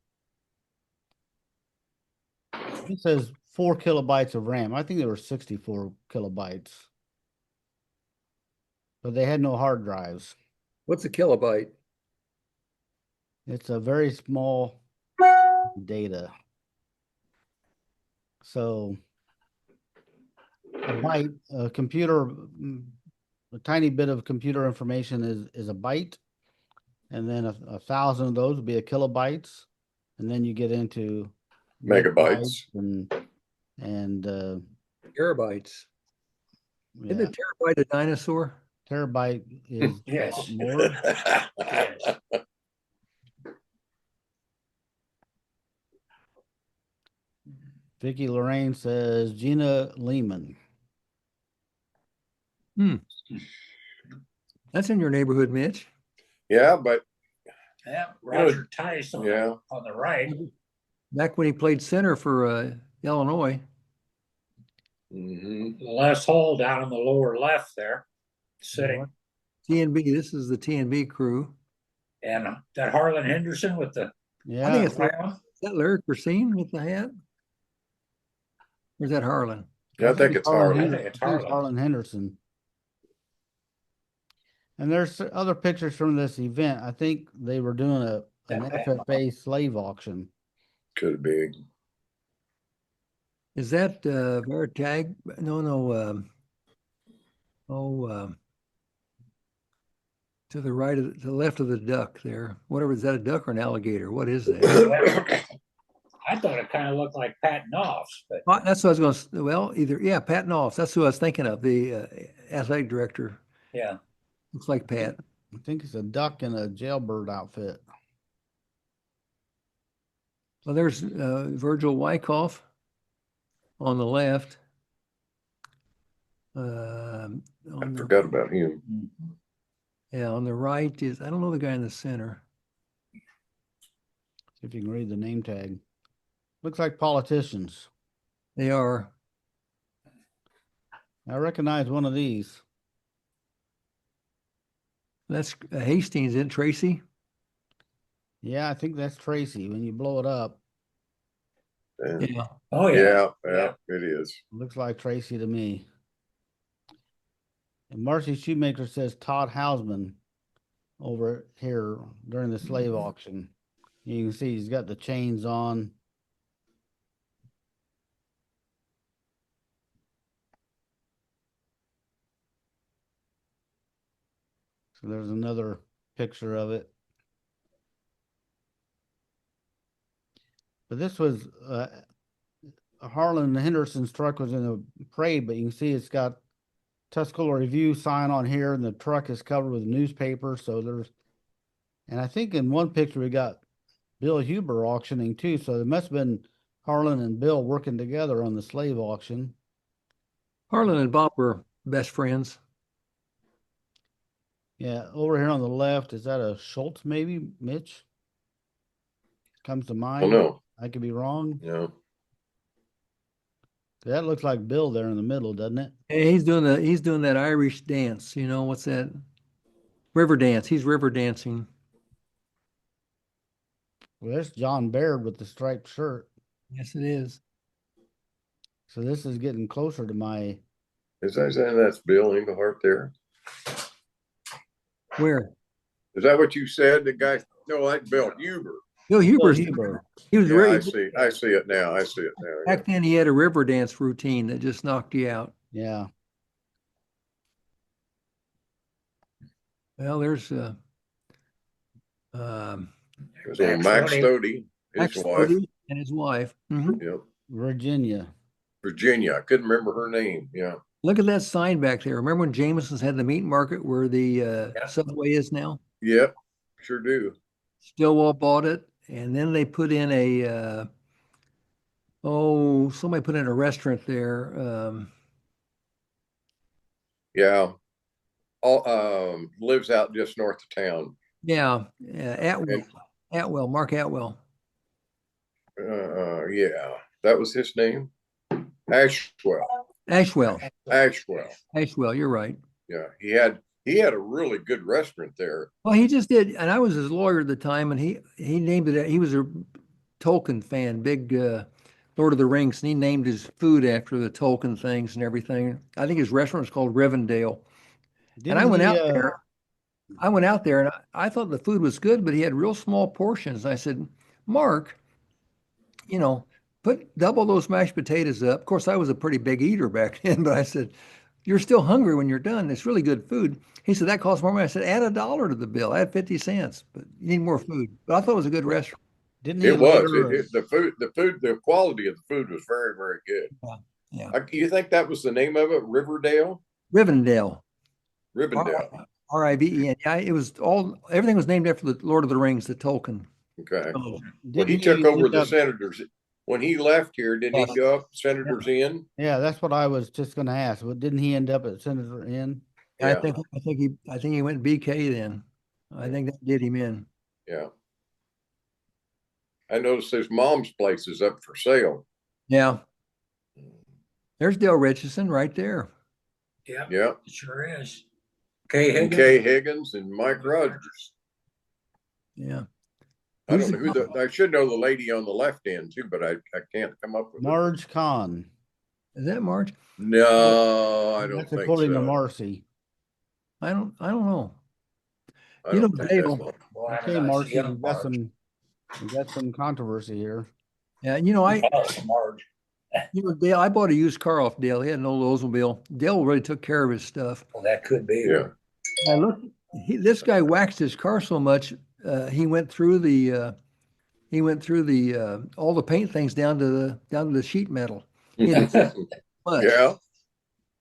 it says 4 kilobytes of RAM. I think they were 64 kilobytes, but they had no hard drives. what's a kilobyte? It's a very small data. So a byte, a computer, a tiny bit of computer information is a byte, and then a thousand of those would be a kilobytes, and then you get into Megabytes. and Terabytes. Isn't yeah, a terabyte a dinosaur? terabyte is a Yes. lot more. Yes. Vicky Lorraine says Gina Lehman. That's in your neighborhood, Mitch. Yeah, but Yeah, Roger Tice yeah. on the right. Back when he played center for Illinois. Mhm. Les Hall down in the lower left there, sitting. TNB, this is the TNB crew. And that Harlan Henderson with the I Yeah, think it's crown. is that Larry Christine with the hat? Or is that Harlan? Yeah, I think it's Harlan Harlan. I think it's I think it's Harlan. Harlan Henderson. And there's other pictures from this event. I think they were doing an FFA slave auction. Could be. Is that Veritag? No. To the right to the left of the duck there. Whatever, is that a duck or an alligator? What is that? I thought it kind of looked like Pat Knopf's, but That's what I was going to. Well, either Pat Knopf. That's who I was thinking of. The athletic director yeah. looks like Pat. I think it's a duck in a jailbird outfit. Well, there's Virgil Wyckoff on the left. I forgot about him. Yeah, on the right is, I don't know the guy in the center. See if you can read the name tag. Looks like politicians. They are. I recognize one of these. That's Hastings, isn't it, Tracy? Yeah, I think that's Tracy when you blow it up. Yeah. Oh yeah. Yeah, it is. Looks like Tracy to me. And Marcy Shoemaker says Todd Hausman over here during the slave auction. You can see he's got the chains on. So there's another picture of it. But this was Harlan Henderson's truck was in a parade, but you can see it's got Tuscola Review sign on here, and the truck is covered with newspaper. So there's, and I think in one picture we got Bill Huber auctioning too. So there must have been Harlan and Bill working together on the slave auction. Harlan and Bob were best friends. Yeah, over here on the left, is that a Schultz maybe, Mitch? Comes to Oh mind. no. I could be wrong. Yeah. That looks like Bill there in the middle, doesn't it? Hey, he's doing that Irish dance. You know, what's that? River dance. He's river dancing. Well, there's John Baird with the striped shirt. Yes, it is. So this is getting closer to my. Is that saying that's Bill Englehart there? Where? Is that what you said? The guy? No, that's Bill Huber. Bill Huber's. Huber. He was Yeah, I really see. I see it now. I see it now. Yeah. back then. He had a river dance routine that just knocked you out. Yeah. Well, there's It was old Max Stody, Max his wife. Stody and his wife. Mhm. Yep. Virginia. Virginia. I couldn't remember her name. Yeah. Look at that sign back there. Remember when Jameson's had the meat market where the Subway is now? Yep. Sure do. Stillwell bought it, and then they put in a somebody put in a restaurant there. Yeah. All lives out just north of town. Yeah, Atwell, Mark Atwell. Yeah, that was his name. Ashwell. Ashwell. Ashwell. Ashwell, you're right. Yeah, he had a really good restaurant there. Well, he just did, and I was his lawyer at the time, and he named it. He was a Tolkien fan, big Lord of the Rings, and he named his food after the Tolkien things and everything. I think his restaurant was called Rivendell. And Didn't he? I went out there, and I thought the food was good, but he had real small portions. I said, Mark, you know, put double those mashed potatoes up. Of course, I was a pretty big eater back then, but I said, you're still hungry when you're done. It's really good food. He said, that costs more money. I said, add $1 to the bill, add 50 cents, but you need more food. But I thought it was a good restaurant. Didn't he It was later? the quality of the food was very, very good. Yeah. You think that was the name of it, Riverdale? Rivendell, Rivendell. Riven. Yeah, it was everything was named after the Lord of the Rings, the Tolkien. Okay. Oh, When Didn't he took over end the up? Senators, when he left here, didn't he go up Senators Inn? Yeah, that's what I was just going to ask. Well, didn't he end up at Senator Inn? I Yeah, think he went BK then. I think that did him in. yeah. I noticed his mom's place is up for sale. Yeah. There's Dale Richardson right there. Yeah, Yeah. it sure is. Kay And Higgins. Kay Higgins and Mike Rogers. Yeah. I don't know who I should know the lady on the left end too, but I can't come up with it. Marge Kahn. Is that March? No, I don't That's think according to so. Marcy. I don't know. I You know, don't think Dale. that's Well, I don't Okay, know, it's Marcy, young we've got Marge. some controversy here. Yeah, Oh, Marge. Dale, I bought a used car off Dale. He had an old Oldsmobile. Dale really took care of his stuff. Well, that could be. Yeah. I looked. This guy waxed his car so much. He went through the. All the paint things down to the sheet metal. He had much. Yeah.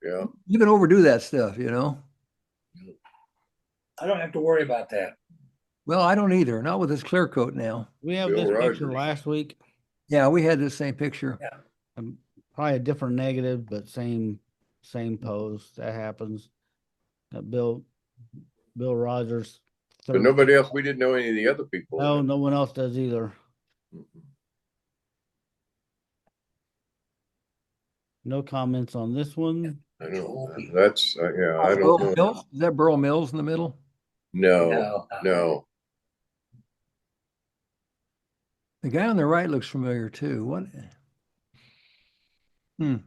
Yeah. You can overdo that stuff, you know. I don't have to worry about that. Well, I don't either. Not with this clear coat now. We have Bill this picture Rogers. last week. Yeah, we had the same picture. Probably a different negative, but same pose. That happens. Bill Rogers. But nobody else, we didn't know any of the other people. No, no one else does either. No comments on this one. I know. That's, yeah, I Burl don't know. Mills? Is that Burl Mills in the middle? No, No. no. The guy on the right looks familiar too. What? I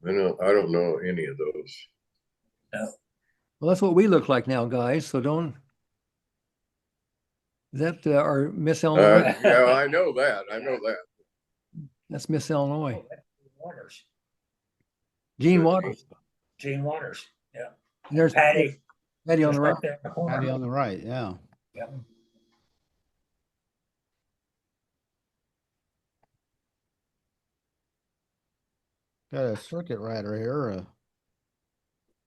don't know any of those. Well, that's what we look like now, guys. So don't. Is that our Miss Illinois? Yeah, I know that. I know that. That's Miss Illinois. Waters. Gene Waters. Gene Waters. Yeah. And there's Patty. Patty on the right. Right there in the corner. Patty on the right, yeah. Yeah. Got a circuit rider here.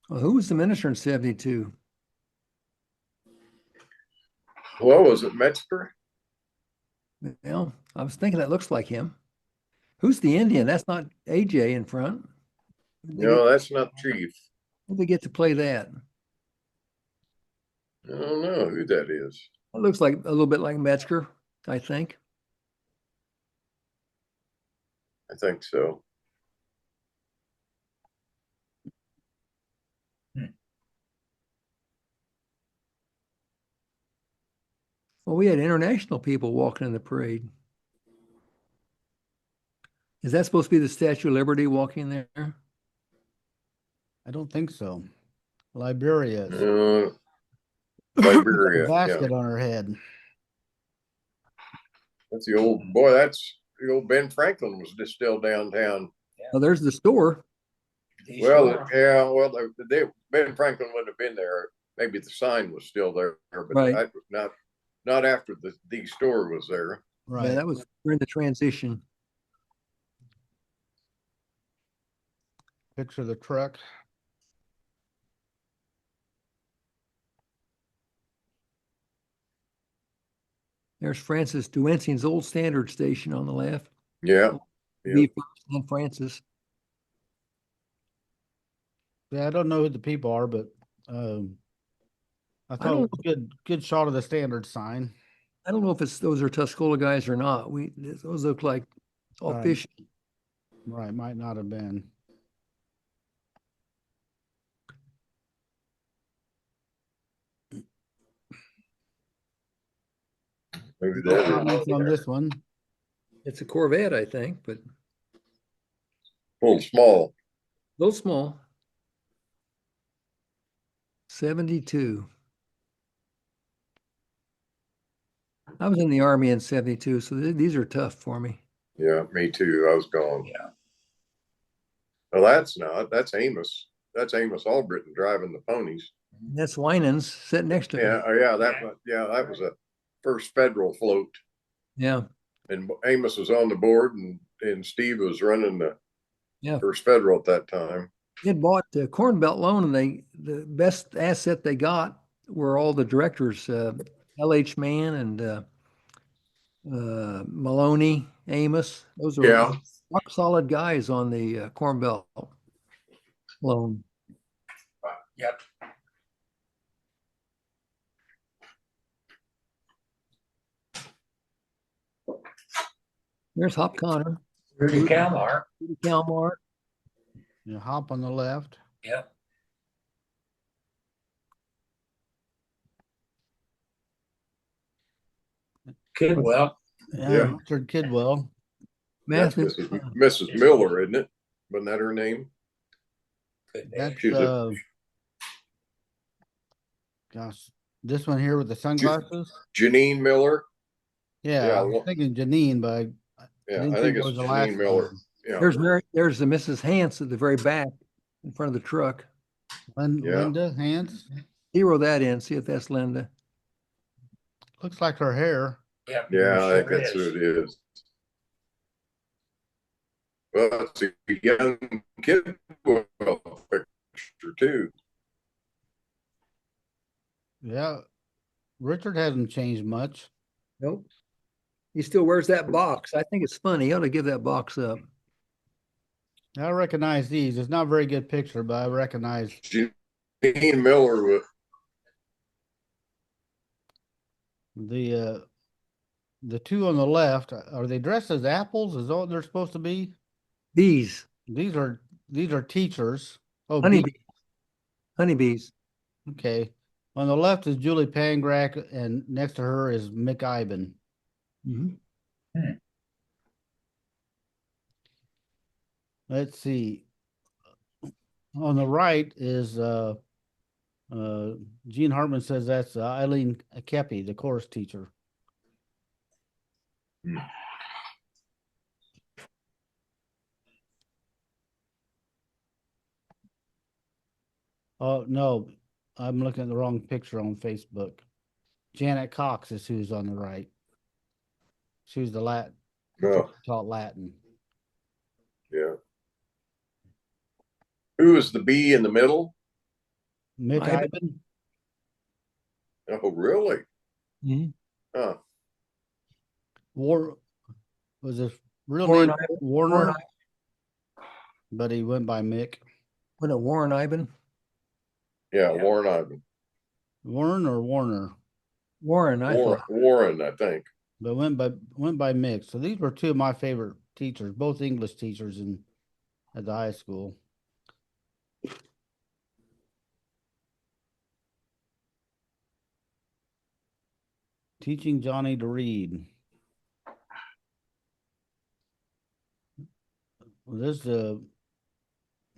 Well, who was the minister in 72? What was it, Metzger? Well, I was thinking that looks like him. Who's the Indian? That's not AJ in front. No, that's not Chief. Did they get to play that? I don't know who that is. It looks like a little bit like Metzger, I think. I think so. Well, we had international people walking in the parade. Is that supposed to be the Statue of Liberty walking there? I don't think so. Liberia is. Liberia. Basket Yeah. on her head. That's the old boy. That's the old Ben Franklin was just still downtown. Well, there's the store. Well, yeah. Well, Ben Franklin wouldn't have been there. Maybe the sign was still there, but Right. that was not after the store was there. Right. Yeah, that was during the transition. Picture of the truck. There's Francis Duensing's old standard station on the left. Yeah. Me first, then Francis. Yeah, I don't know who the people are, but I thought it was a good shot of the standard sign. I don't know if those are Tuscola guys or not. Those look like all Right. fish. Right, might not have been. Maybe No that comments is on this one. It's a Corvette, I think, but a little small. a little small. 72. I was in the Army in 72, so these are tough for me. Yeah, me too. I was gone. Yeah. Well, that's not. That's Amos. That's Amos Albritton driving the ponies. And that's Winans sitting next to Yeah, him. that was a first federal float, Yeah, and Amos was on the board, and Steve was running the yeah. first federal at that time. They had bought the Corn Belt loan, and the best asset they got were all the directors, L.H. Mann and Maloney, Amos. Those are Yeah, rock solid guys on the Corn Belt loan. Yep. There's Hop Connor, Rudy Kalmar. Rudy Kalmar. You hop on the left. Yep. Kidwell. Yeah. Richard Kidwell. that's Matthew. Mrs. Miller, isn't it? Wasn't that her name? Good name. That's She's gosh, this one here with the sunglasses. Janine Miller. Yeah, Yeah, I was thinking Janine, but I Yeah, didn't I think it it's was the last Janine Miller. name. Yeah, There's the Mrs. Hance at the very back in front of the truck. Yeah. Linda Hans. Zero that in. See if that's Linda. Looks like her hair. Yep. yeah, I think sure that's is. who it is. Well, it's a young kid picture too. Yeah, Richard hasn't changed much. Nope. He still wears that box. I think it's funny. He ought to give that box up. I recognize these. It's not a very good picture, but I recognize Janine Miller with the two on the left. Are they dressed as apples? Is that what they're supposed to be? Bees, These are teachers. Oh, honeybees, bees. honeybees. Okay. On the left is Julie Pangrack, and next to her is Mick Iben. Mhm. Let's see. On the right is Gene Hartman says that's Eileen Kepi, the chorus teacher. Oh no, I'm looking at the wrong picture on Facebook. Janet Cox is who's on the right. She was the Latin, Oh, taught Latin. yeah. Who is the bee in the middle? Mick Iben. Iben. Oh, really? Mhm. Huh. Was his real Warren name Iben. Warner, Warren but he went by Mick. What a Warren Iben. Yeah, Warren Ivan. Warren or Warner, Warren, I Warren, thought. Warren, I think. but went by Mick. So these were two of my favorite teachers, both English teachers at the high school. Teaching Johnny to read. Well, is that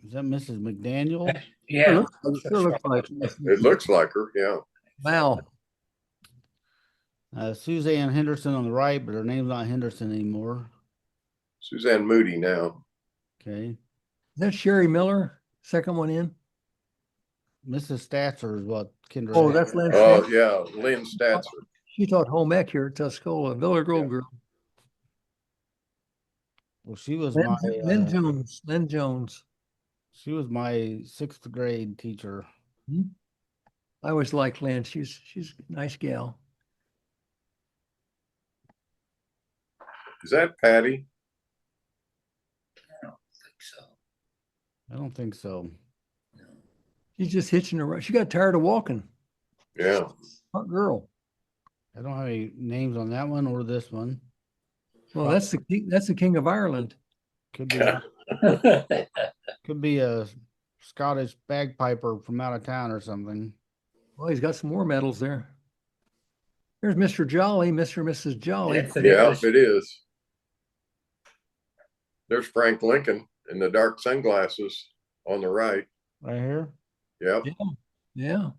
Mrs. McDaniel? Sure Yeah. looks like. It looks like her. Yeah. Wow. Suzanne Henderson on the right, but her name's not Henderson anymore. Suzanne Moody now. Okay. Is that Sherry Miller? Second one in? Mrs. Statzer is what Kendra Oh, had. that's Lynn. Oh, Statzer. yeah, Lynn Statzer. She taught home ec here at Tuscola, Villa Grove Yeah. girl. Well, she was Lynn Jones. Lynn Jones. she was my sixth grade teacher. I always liked Lynn. She's a nice gal. Is that Patty? I don't think so. I don't think so. She's just hitching her. She got tired of walking. Yeah. Smart girl. I don't have any names on that one or this one. Well, that's the king of Ireland. Could be could be a Scottish bagpiper from out of town or something. Well, he's got some more medals there. There's Mr. Jolly, Mr. and Mrs. Jolly. Yes, it Yeah, is. it is. There's Frank Lincoln in the dark sunglasses on the right. Right here. Yep. Yeah.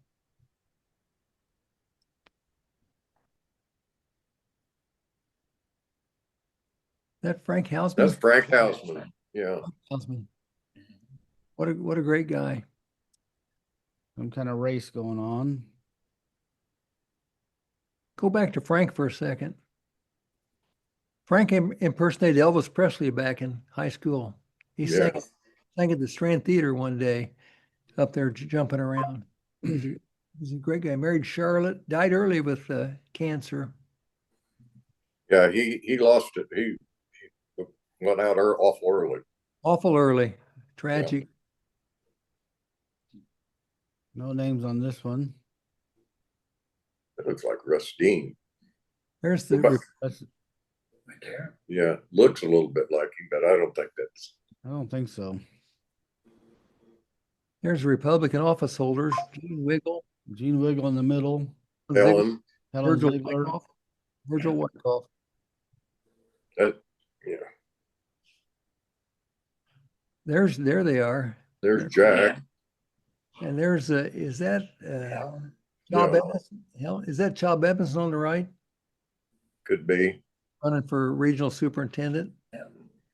That Frank Hausman? That's Frank Hausman. Yeah. Hausman. What a great guy. Some kind of race going on. Go back to Frank for a second. Frank impersonated Elvis Presley back in high school. He Yeah. sang at the Strand Theater one day up there jumping around. He's a great guy. Married Charlotte, died early with cancer. Yeah, he lost it. He went out awful early. Awful early. Tragic. No names on this one. It looks like Rustine. There's the That's, Right there. Yeah, looks a little bit like him, but I don't think that's. I don't think so. there's the Republican office holders. Gene Wiggle, Gene Wiggle in the middle. Helen. Helen Virgil Ziegler. Wyckoff. Virgil Wyckoff. Yeah. There they are. There's Jack. And there's is that Helen. Chob Yeah. Evanson? Hell, is that Chob Evanson on the right, Could be. running for regional superintendent?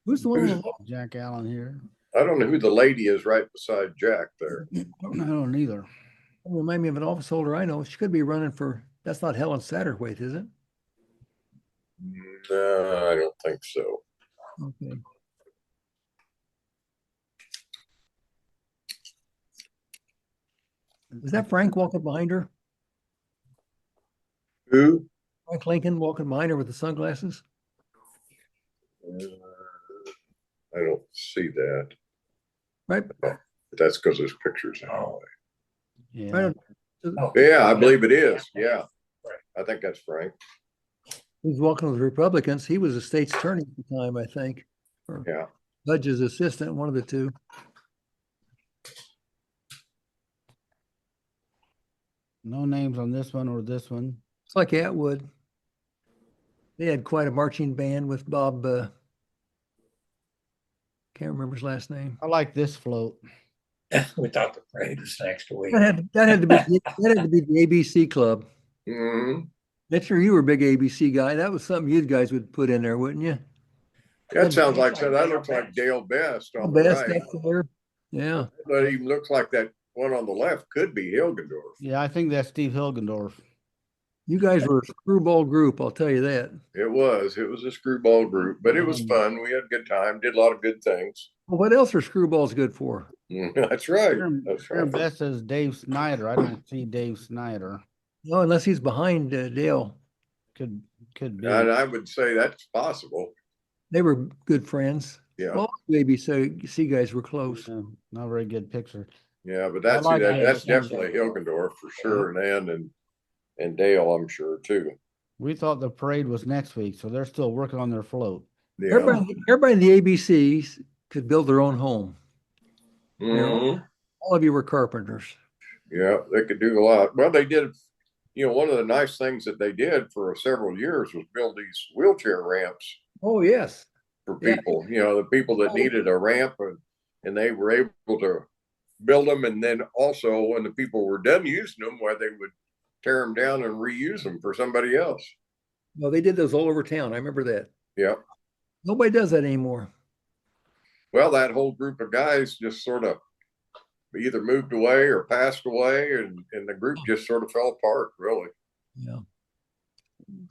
Who's the one on the left? Jack Allen here. I don't know who the lady is right beside Jack there. I don't either. Remind me of an office holder I know. She could be running for. That's not Helen Satterthwaite, is it? No, I don't think so. Okay. Is that Frank walking behind her? Who? Frank Lincoln walking behind her with the sunglasses? I don't see that. Right. That's because there's pictures in the way. Yeah. Right. Yeah, I believe it is. Yeah. I think that's Frank. He's walking with the Republicans. He was a state's attorney at the time, I think. Or Yeah. judge's assistant, one of the two. No names on this one or this one. It's like Atwood. They had quite a marching band with Bob. Can't remember his last name. I like this float. We thought the parade was next week. That had to be the ABC Club. Mhm. Mitchell, you were a big ABC guy. That was something you guys would put in there, wouldn't you? That sounds like so. That looks like Dale Best on the Best right. up there. Yeah. But it even looks like that one on the left could be Hilgendorf. Yeah, I think that's Steve Hilgendorf. You guys were a screwball group, I'll tell you that. It was a screwball group, but it was fun. We had a good time, did a lot of good things. Well, what else are screwballs good for? That's right. That's Aaron right. Best says Dave Snyder. I don't see Dave Snyder. No, unless he's behind Dale. Could be. And I would say that's possible. They were good friends. Yeah. All the ABC guys were close. Not a very good picture. Yeah, but that's like that. that's definitely Hilgendorf for sure, and Dale, I'm sure too. We thought the parade was next week, so they're still working on their float. Yeah. Everybody in the ABCs could build their own home. Mhm. All of you were carpenters. Yeah, they could do a lot. Well, they did. One of the nice things that they did for several years was build these wheelchair ramps Oh, yes. for Yeah. people. The people that needed a ramp, and they were able to build them. And then also, when the people were done using them, why they would tear them down and reuse them for somebody else. No, they did those all over town. I remember that. Yeah. Nobody does that anymore. Well, that whole group of guys just sort of either moved away or passed away, and the group just sort of fell apart, really. Yeah.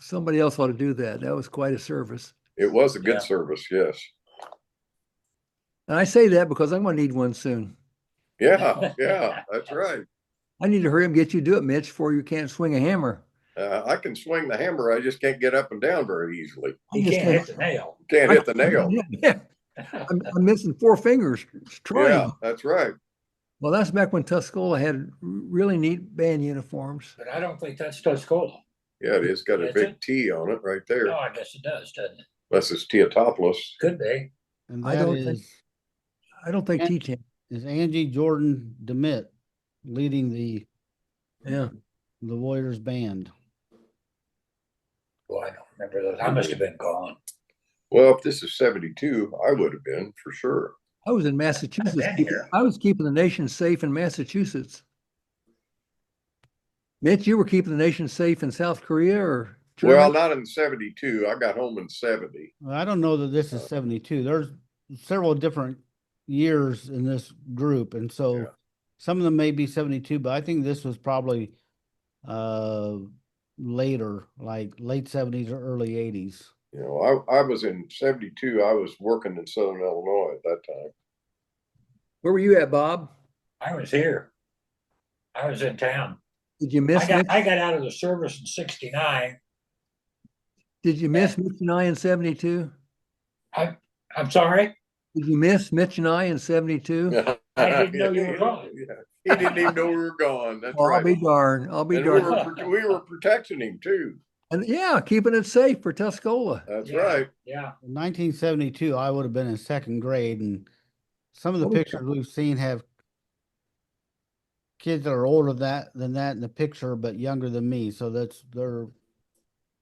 Somebody else ought to do that. That was quite a service. It was a good Yeah. service, yes. And I say that because I'm going to need one soon. Yeah, yeah, that's right. I need to hurry up and get you to do it, Mitch, before you can't swing a hammer. I can swing the hammer, I just can't get up and down very easily. You can't hit the nail. Can't hit the nail. Yeah. I'm missing 4 fingers trying. Yeah, that's right. Well, that's back when Tuscola had really neat band uniforms. But I don't think that's Tuscola. Yeah, it is got a Is big it? T on it right Oh, there. I guess it does, doesn't it? Unless it's Teotopoulos. Could be. And I that don't think T10. is Angie Jordan DeMitt leading Yeah. the Warriors band. Well, I don't remember those. I must have been gone. Well, if this is 72, I would have been for sure. I was in Massachusetts. I've been here. I was keeping the nation safe in Massachusetts. Mitch, you were keeping the nation safe in South Korea or Well, Germany? not in 72. I got home in 70. Well, I don't know that this is 72. There's several different years in this group, and so Yeah. some of them may be 72, but I think this was probably uh later, like late 70s or early 80s. You know, I was in 72. I was working in Southern Illinois at that time. Where were you at, Bob? I was here. I was in town. Did you miss Mitch? I got out of the service in '69. Did you miss Mitch and I in 72? I'm sorry. Did you miss Mitch and I in 72? I didn't know you were gone. Yeah. He didn't even know we were gone. That's Well, right. I'll be darned. I'll be And we darned. we were protecting him too. And yeah, keeping it safe for Tuscola. That's Yeah. right. Yeah. In 1972, I would have been in second grade, and some of the pictures we've seen have kids that are older than that in the picture, but younger than me. So they're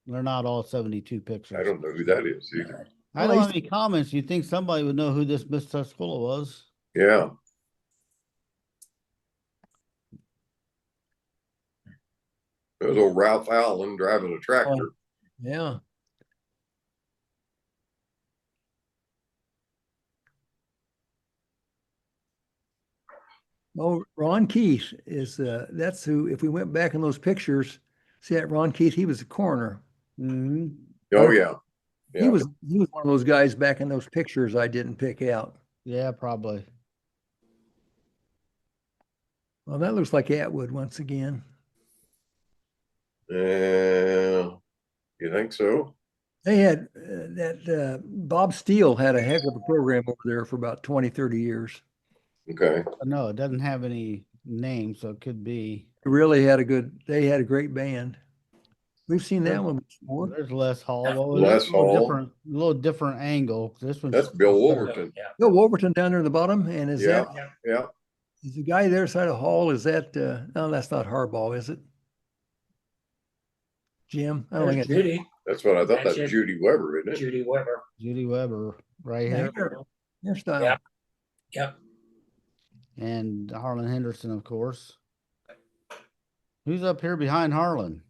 not all 72 pictures. I don't know who that is either. I don't have any comments. You think somebody would know who this Miss Tuscola was? Yeah. It was old Ralph Allen driving a tractor. Yeah. Oh, Ron Keith is that's who, if we went back in those pictures, see that Ron Keith, he was a coroner. Mm-hmm. Oh yeah. He was one of those guys back in those pictures I didn't pick out. Yeah, probably. Well, that looks like Atwood once again. You think so? They had Bob Steele had a heck of a program over there for about 20, 30 years. Okay. No, it doesn't have any name, so it could be. They had a great band. We've seen that one before. There's Les Hall. Well, Les that's a little Hall. different angle. This one's That's Bill Wolverton. Yeah. Bill Wolverton down there in the bottom. And is Yeah. that Yeah. is the guy there side of Hall? Is that no, that's not Harbaugh, is it? Jim? I don't There's think it's Judy. That's what I thought. That's That's it. Judy Weber, isn't it? Judy Weber. Judy Weber right yeah, here, hairstyle. Yeah. Yep. and Harlan Henderson, of course. Who's up here behind Harlan?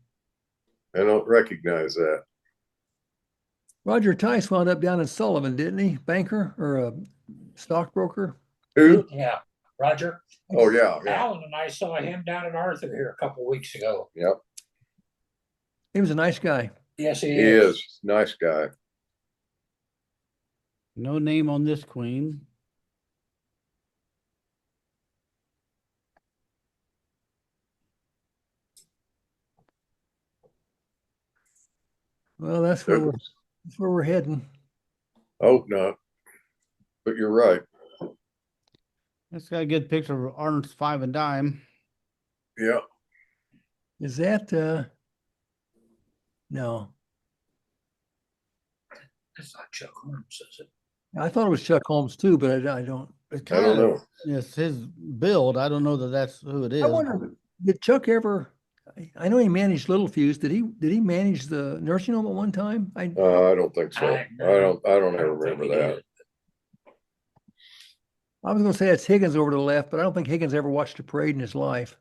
I don't recognize that. Roger Tice wound up down in Sullivan, didn't he? Banker or a stockbroker? Who? Yeah. Roger. Oh yeah. Yeah. Alan and I saw him down at Arthur here a couple weeks ago. Yep. He was a nice guy. Yes, he He is. is. Nice guy. No name on this queen. Well, that's where we're heading. Hope not. But you're right. That's got a good picture of Ernst Five and Dime. Yeah. Is that no. That's not Chuck Holmes, is it? I thought it was Chuck Holmes too, but I don't. It's I don't know. Yes, his build. I don't know that that's who it is. I wonder, did Chuck ever? I know he managed Little Fuse. Did he manage the nursing home at one time? I don't think so. I don't ever remember that. I was going to say it's Higgins over to the left, but I don't think Higgins ever watched a parade in his life.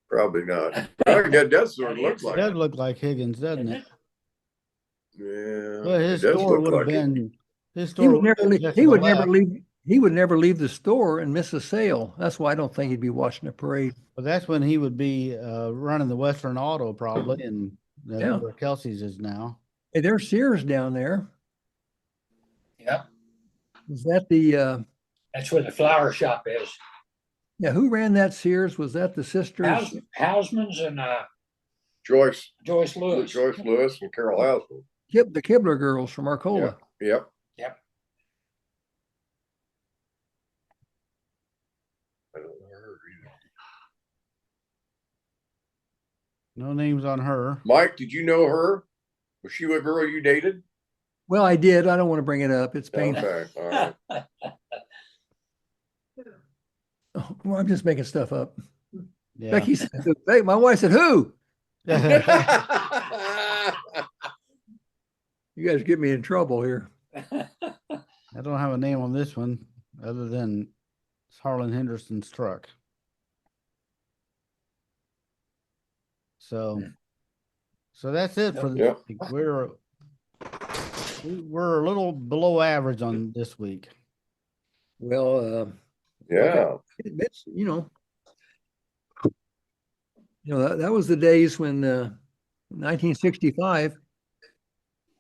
Probably not. That does sort of look It like does it. look like Higgins, doesn't it? Yeah. Well, his it does store look would have like it. been. His He store would never leave. just He to the would never left. leave. He would never leave the store and miss a sale. That's why I don't think he'd be watching a parade. But that's when he would be running the Western Auto probably, and that's Yeah. where Kelsey's is now. Hey, there's Sears down there. Yep. Is that the? That's where the flower shop is. Yeah, who ran that Sears? Was that the sisters? Hausman's and Joyce Joyce Lewis. Joyce Lewis and Carol Hausman. The Kibler girls from Arcola. Yep. Yep. I don't know her No names on her. Mike, did you know her? Was she a girl you dated? Well, I did. I don't want to bring it up. It's painful. Okay, all right. Oh, well, I'm just making stuff up. Yeah. Becky said, hey, my wife said, who? You guys get me in trouble here. I don't have a name on this one other than it's Harlan Henderson's truck. So, so that's it for the Yeah. week. We're a little below average on this week. Well, Yeah. it's, that was the days when 1965,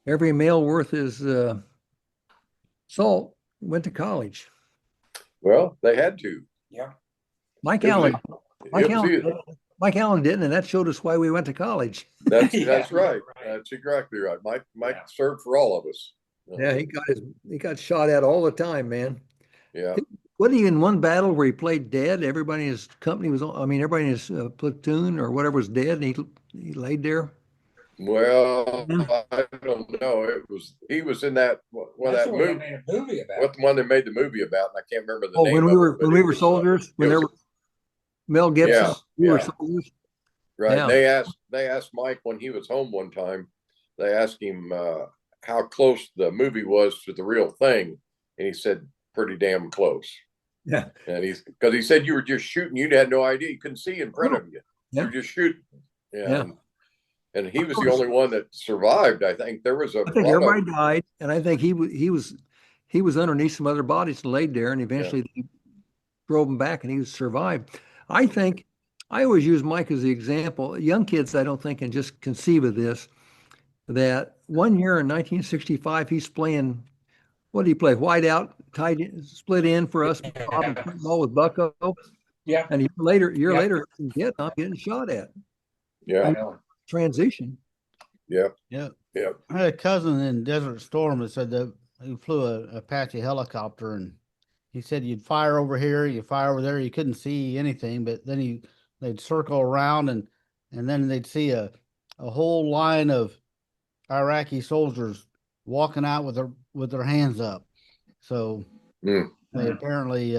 every male worth his salt went to college. Well, they had to. Yeah. Mike It was Allen, a- Mike it was Allen, either- Mike Allen didn't, and that showed us why we went to college. That's Yeah, that's right. right. That's exactly right. Mike Yeah. served for all of us. Yeah, he got shot at all the time, man. Yeah. Wasn't he in one battle where he played dead? Everybody in his company was, I mean, everybody in his platoon or whatever was dead, and he laid there. Well, Yeah. I don't know. He was in that That's that what they movie. made a movie about. What the one they made the movie about, and I can't remember the Oh, name when of we it. were but when it we were was, soldiers, when it there was were Mel Gibson, Yeah, we were yeah. soldiers. right. Yeah. They asked Mike when he was home one time. They asked him how close the movie was to the real thing, and he said pretty damn close. Yeah. And because he said you were just shooting, you had no idea, you couldn't see in front of you. Yeah. You're just shooting. Yeah. And he was the only one that survived. I think there was a I think lot everybody of died, and I think he was underneath some other bodies and laid there, and eventually they drove him back, and he survived. I think I always use Mike as the example. Young kids, I don't think, can just conceive of this. That one year in 1965, he's playing. What did he play? White out, tight, split in for us. Bob and football with Bucko, Yeah. and year Yeah. later in Vietnam, getting shot at. yeah, I know. Transition. yeah, Yeah. yeah. I had a cousin in Desert Storm that said that he flew a Apache helicopter, and he said you'd fire over here, you fire over there, you couldn't see anything, but then they'd circle around and then they'd see a whole line of Iraqi soldiers walking out with their hands up. So Mm. they apparently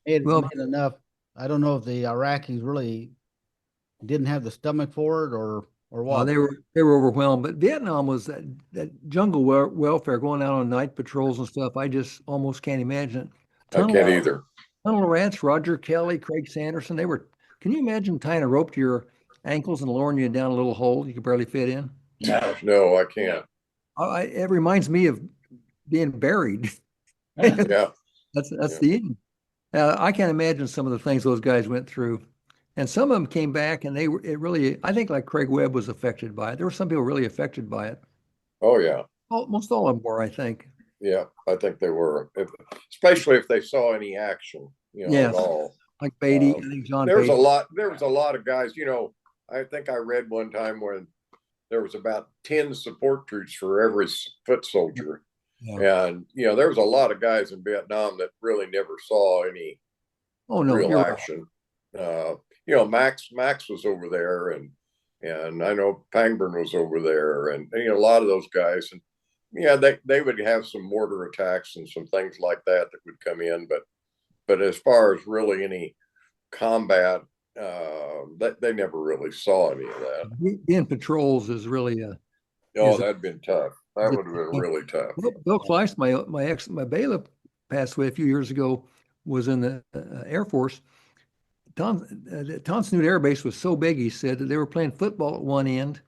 made enough. I don't know if the Iraqis really didn't have the stomach for it or what. They were overwhelmed. But Vietnam was that jungle welfare going out on night patrols and stuff. I just almost can't imagine it. I can't either. Tunnel Rats, Roger Kelly, Craig Sanderson. They were. Can you imagine tying a rope to your ankles and lowering you down a little hole you could barely fit in? No, I can't. It reminds me of being buried. Yeah, That's Yeah. the end. I can't imagine some of the things those guys went through. And some of them came back and I think like Craig Webb was affected by it. There were some people really affected by it. oh yeah, Most all of them were, I think. yeah. I think they were, especially if they saw any action, Yes. at all. Like Beatty, Um, I think John There was Beatty. a lot of guys. I think I read one time when there was about 10 support troops for every foot soldier, Yeah. and there was a lot of guys in Vietnam that really never saw any Oh no, real you're right. action. Max was over there, and I know Pangburn was over there, and a lot of those guys, and they would have some mortar attacks and some things like that would come in, but as far as really any combat, they never really saw any of that. Being patrols is really Oh, Is it- that'd been tough. That would have been really tough. Bill Kleist, my bailiff passed away a few years ago, was in the Air Force. Tom Snoot Air Base was so big, he said, that they were playing football at one end,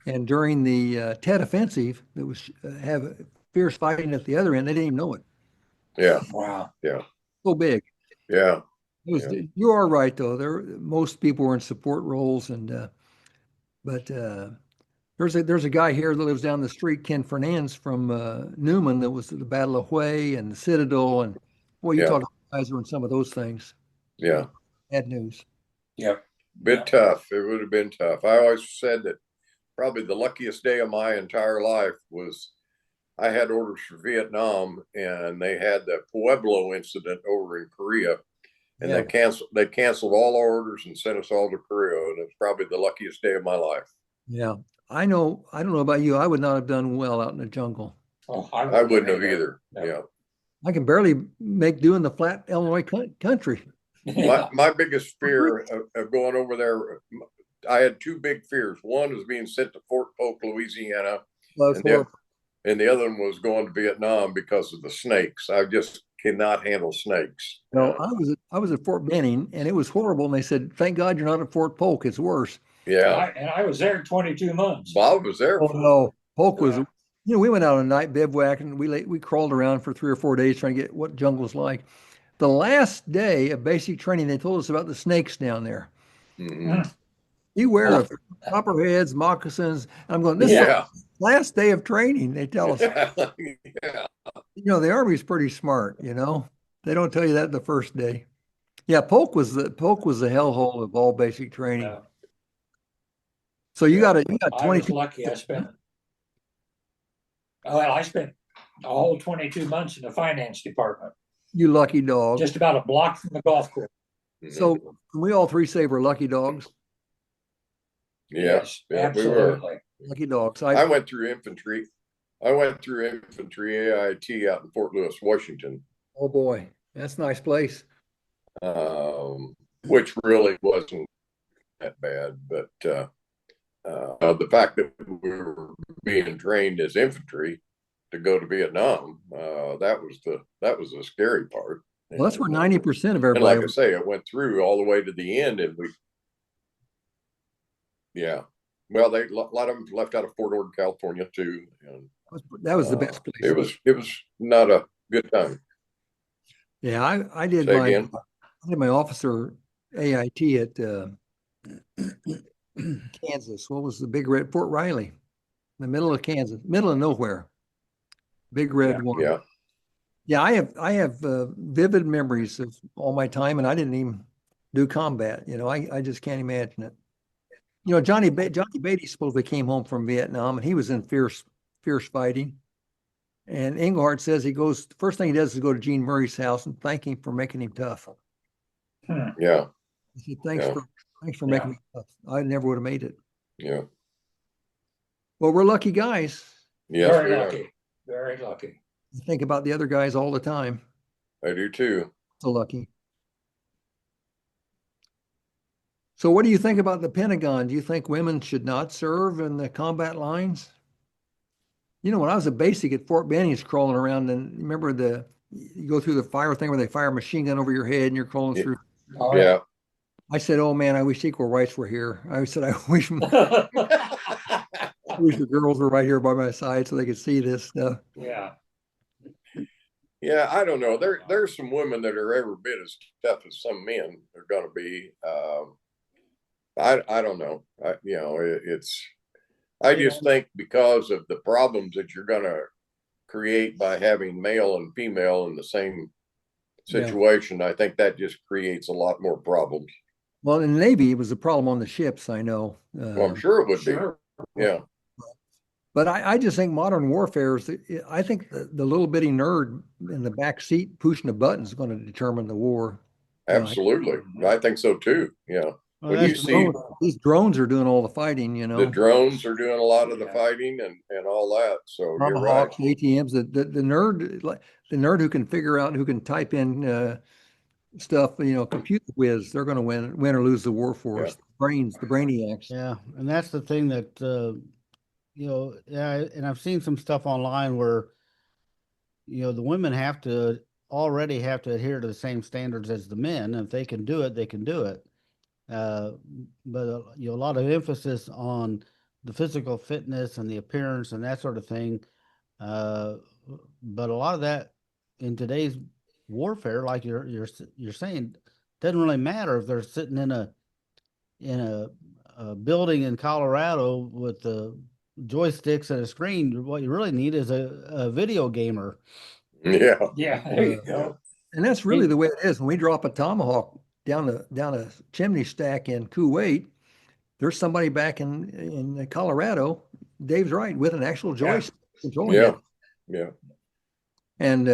and during the Tet Offensive, that was have fierce fighting at the other end. They didn't even know it. Yeah, Wow. yeah, So big. yeah. It was. Yeah. You are right, though. Most people were in support roles, but there's a guy here that lives down the street, Ken Fernandez from Newman, that was at the Battle of Hue and the Citadel, and boy, you Yeah. talk about guys who were in some of those things. Yeah. Bad news. Yep. Been tough. It would have been tough. I always said that probably the luckiest day of my entire life was I had orders for Vietnam, and they had the Pueblo incident over in Korea, and Yeah. they canceled all our orders and sent us all to Korea, and it's probably the luckiest day of my life. Yeah. I know. I don't know about you. I would not have done well out in the jungle. Oh, I wouldn't have either. No. Yeah. I can barely make do in the flat Illinois country. Yeah. My biggest fear of going over there, I had two big fears. One was being sent to Fort Polk, Louisiana, Well, it's and horrible. and the other one was going to Vietnam because of the snakes. I just cannot handle snakes. No, I was at Fort Benning, and it was horrible. And they said, "Thank God you're not at Fort Polk. It's worse." Yeah. And I was there 22 months. Bob was there. Oh no, Polk was. Yeah. We went out on a night bivouac and we crawled around for 3 or 4 days trying to get what jungle's like. The last day of basic training, they told us about the snakes down there. Mhm. Beware of copperheads, moccasins. I'm going, this is Yeah. the last day of training. They tell us, Yeah. the Army's pretty smart, They don't tell you that the first day. Yeah, Polk was the hellhole of all basic training. Yeah. So you got I was 22. lucky. I spent a whole 22 months in the finance department, You lucky dog. just about a block from the golf course. So can we all three say we're lucky dogs? Yeah. Yes, Yeah, we were. absolutely. Lucky dogs. I went through infantry. I went through infantry AIT out in Fort Lewis, Washington, Oh boy, that's a nice place. which really wasn't that bad. But the fact that we were being trained as infantry to go to Vietnam, that was the scary part. Well, that's where And, 90% of and everybody. like I say, it went through all the way to the end, and yeah. Well, a lot of them left out of Fort Ord, California too, and That was the best place. it was not a good time. Yeah, I did Say again. I did my officer AIT at Kansas. What was the big red Fort Riley, in the middle of Kansas, middle of nowhere. Big red one. Yeah. Yeah, I have vivid memories of all my time, and I didn't even do combat. I just can't imagine it. Johnny Beatty supposedly came home from Vietnam, and he was in fierce fighting. And Engelhardt says the first thing he does is go to Gene Murray's house and thank him for making him tough. Yeah. He said, thanks Yeah. for making me tough. I never would have made it. Yeah. Well, we're lucky guys. Yes, Very we lucky. are. Very lucky. I think about the other guys all the time. I do too. So lucky. So what do you think about the Pentagon? Do you think women should not serve in the combat lines? When I was a basic at Fort Benning, crawling around, and remember you go through the fire thing where they fire a machine gun over your head and you're crawling Yeah. through. Oh, Yeah. I said, "Oh man, I wish equal rights were here." I said, "I wish the girls were right here by my side so they could see this stuff." Yeah. Yeah, I don't know. There's some women that are every bit as tough as some men are going to be. I don't know. I just think because of the problems that you're going to create by having male and female in the same situation, I think that just creates a lot more problems. Well, in the Navy, it was a problem on the ships, I know. Well, I'm sure it would Sure. be. Yeah. But I just think modern warfare I think the little bitty nerd in the back seat pushing the button is going to determine the war. Absolutely. I think so too. Yeah. Well, When you that's see These drones are doing all the fighting, the drones are doing a lot of the fighting and all that. So you're right. Tomahawks, ATMs, the nerd who can figure out, who can type in stuff, computer whiz, they're going to win or lose the war for us. The brainiacs. Yeah, and that's the thing that yeah, and I've seen some stuff online where the women already have to adhere to the same standards as the men. If they can do it, they can do it. But a lot of emphasis on the physical fitness and the appearance and that sort of thing. But a lot of that in today's warfare, like you're saying, doesn't really matter if they're sitting in a building in Colorado with the joysticks and a screen. What you really need is a video gamer. Yeah. Yeah. There you go. And that's really the way it is. When we drop a tomahawk down a chimney stack in Kuwait, there's somebody back in Colorado. Dave's right, with an actual joystick controlling it. Yeah. And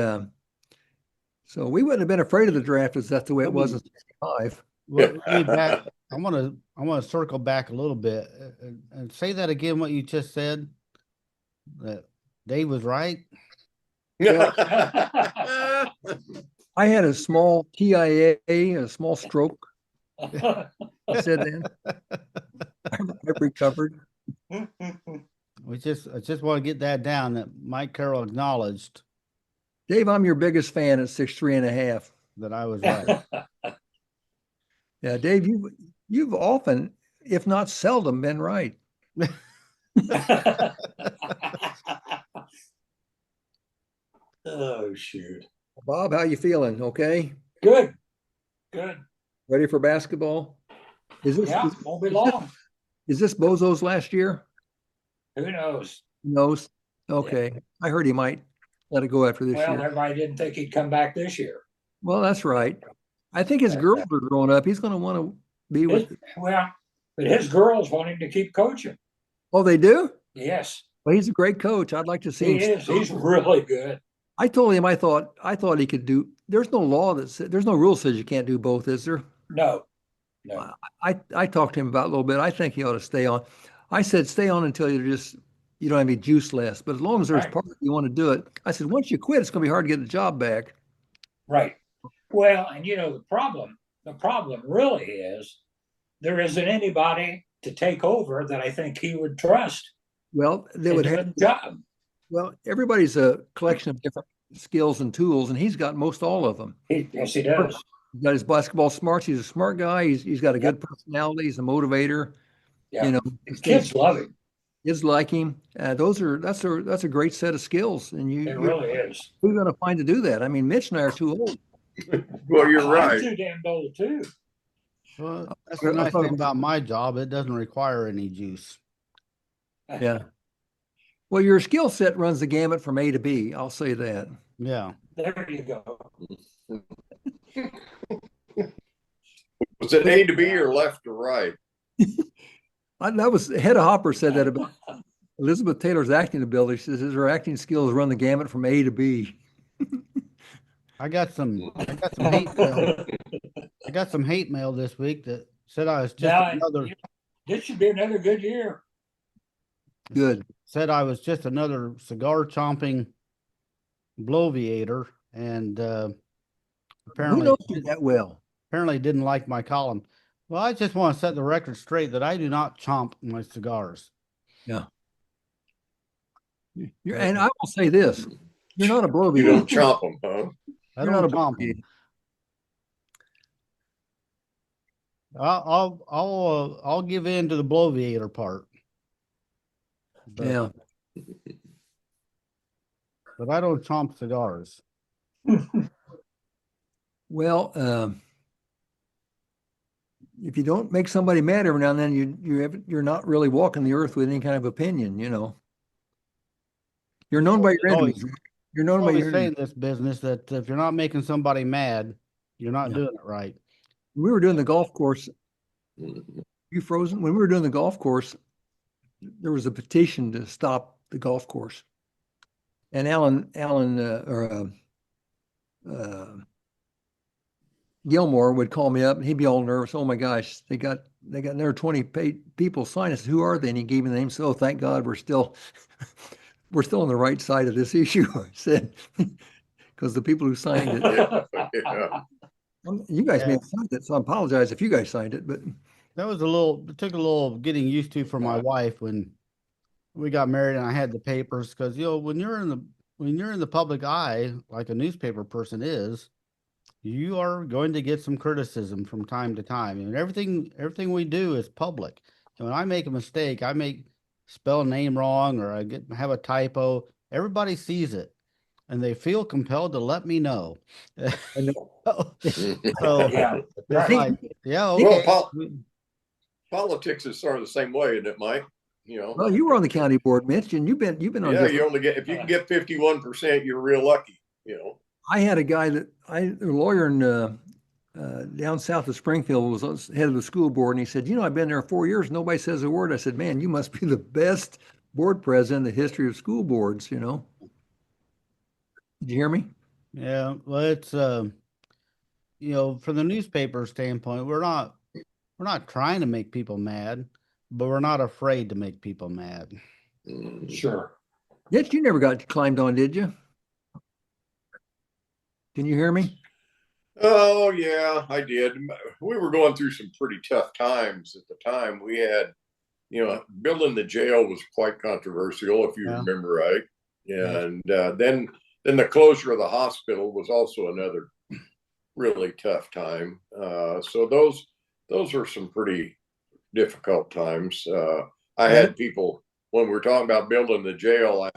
So we wouldn't have been afraid of the draft if that's the way it was in 65. Well, let me back. I want to circle back a little bit and say that again. What you just said, that Dave was right. I had a small TIA, a small stroke. I said then I've recovered. I just want to get that down that Mike Carroll acknowledged Dave, I'm your biggest fan at 6'3.5". that I was right. Yeah, Dave, you've often, if not seldom, been right. Oh, shoot. Bob, how you feeling? Okay? Good. Good. Ready for basketball? Is this Yeah, won't be long. is this Bozo's last year? Who knows? Who knows? Okay. I heard he might let it go after this Well, year. everybody didn't think he'd come back this year. Well, that's right. I think his girls are growing up. He's going to want to be with. But his girls want him to keep coaching. Oh, they do? Yes, Well, he's a great coach. I'd like to see he him. is. He's really good. I told him I thought he could do. There's no law that says, there's no rule says you can't do both, is there? No. I talked to him about it a little bit. I think he ought to stay on. I said stay on until you don't have any juice left. But as long as there's Right. part of you want to do it, I said once you quit, it's going to be hard to get the job back. Right. Well, and the problem really is there isn't anybody to take over that I think he would trust Well, they to would do have. the job. Well, everybody's a collection of different skills and tools, and he's got most all of them. Yes, he does. He's got his basketball smarts. He's a smart guy. He's got a good personality. He's a motivator. Yeah. You know, The kids love him. kids like him. That's a great set of skills, and It really is. who's going to find to do that? I mean, Mitch and I are too old. Well, you're I'm right. too damn old too. Well, that's the nice thing about my job. It doesn't require any juice. Yeah. Well, your skill set runs the gamut from A to B. I'll say that. Yeah. There you go. Was it A to B or left to right? That was Hedda Hopper said that about Elizabeth Taylor's acting ability. She says her acting skills run the gamut from A to B. I got some hate mail. I got some hate mail this week that said I was just another This should be another good year. Good. said I was just another cigar chomping bloviator, and Who apparently knows you that well? didn't like my column. Well, I just want to set the record straight that I do not chomp my cigars. Yeah. And I will say this: you're not a You bloviator. don't chomp them, huh? I You're don't not a chomp bloviator. them. I'll give in to the bloviator part. But, Yeah. but I don't chomp cigars. Well, if you don't make somebody mad every now and then, you're not really walking the earth with any kind of opinion. You know, you're known by your enemies. You're known by Always your say in enemies. this business that if you're not making somebody mad, you're not Yeah. doing it right. We were doing the golf course. You frozen? When we were doing the golf course, there was a petition to stop the golf course. And Gilmore would call me up and he'd be all nervous. Oh my gosh, they got another 20 people sign. I said, who are they? And he gave me the name. So thank God we're still on the right side of this issue. I said, because the people who signed it, Yeah. you guys may Yeah. have signed it, so I apologize if you guys signed it, but It took a little getting used to for my wife when we got married and I had the papers, because when you're in the public eye, like a newspaper person is, you are going to get some criticism from time to time. And everything we do is public. And when I make a mistake, spell a name wrong, or have a typo, everybody sees it and they feel compelled to let me know. I know. So Yeah. it's Right. like, yeah, Well, okay. politics is sort of the same way, isn't it, Mike? Well, you were on the county board, Mitch, and you've been on. Yeah, you only get, if you can get 51%, you're real lucky, I had a guy a lawyer in down south of Springfield was head of the school board, and he said, I've been there 4 years, nobody says a word. I said, man, you must be the best board president in the history of school boards. Did you hear me? Yeah, well, it's from the newspaper standpoint, we're not trying to make people mad, but we're not afraid to make people mad. Mm. Sure. Yet you never got climbed on, did you? Can you hear me? Oh yeah, I did. We were going through some pretty tough times at the time. We had, building the jail was quite controversial, if you Yeah, remember right. yeah. And then the closure of the hospital was also another really tough time. So those are some pretty difficult times. I Yeah. had people when we were talking about building the jail.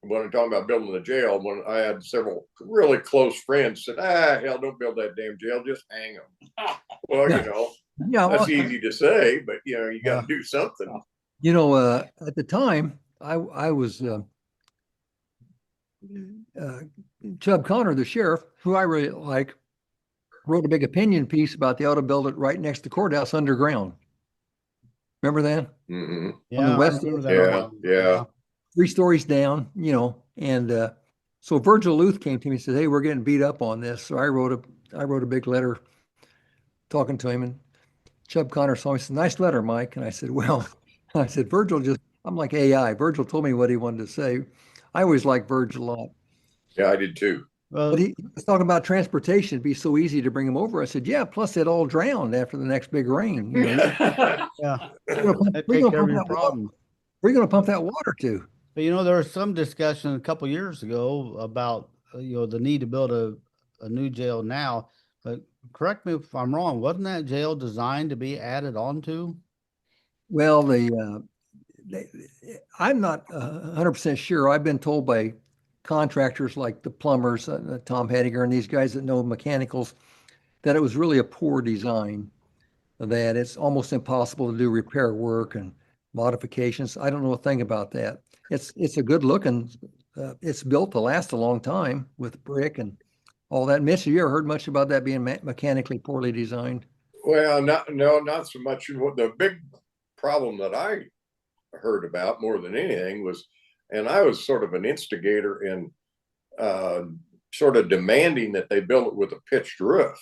When I'm talking about building the jail, when I had several really close friends said, hell, don't build that damn jail, just hang them. Well, Yeah. that's Well, easy to say, but you got Yeah. to do something. at the time, I was uh, Chub Connor, the sheriff, who I really like, wrote a big opinion piece about they ought to build it right next to the courthouse underground. Remember that? Mm-hmm. On the Yeah, I west, remember that Yeah, argument. yeah. Yeah. 3 stories down, and so Virgil Luth came to me and said, "Hey, we're getting beat up on this." So I wrote a big letter talking to him, and Chub Connor saw me and said, "Nice letter, Mike." And I said, "Well," I said, I'm like AI. Virgil told me what he wanted to say. I always liked Virgil a lot. Yeah, I did too. But Well, he was talking about transportation. It'd be so easy to bring them over. I said, "Yeah, plus they'd all drown after the next big rain. yeah, that We're take gonna care of pump your that water. problem. We're gonna pump that water too." But there was some discussion a couple years ago about the need to build a new jail now. But correct me if I'm wrong. Wasn't that jail designed to be added onto? Well, they, I'm not 100% sure. I've been told by contractors like the plumbers, Tom Hediger, and these guys that know mechanicals, that it was really a poor design, that it's almost impossible to do repair work and modifications. I don't know a thing about that. It's a good looking, it's built to last a long time with brick and all that. Mitch, have you ever heard much about that being mechanically poorly designed? Well, not so much. The big problem that I heard about more than anything was, and I was sort of an instigator in uh, sort of demanding that they build it with a pitched roof.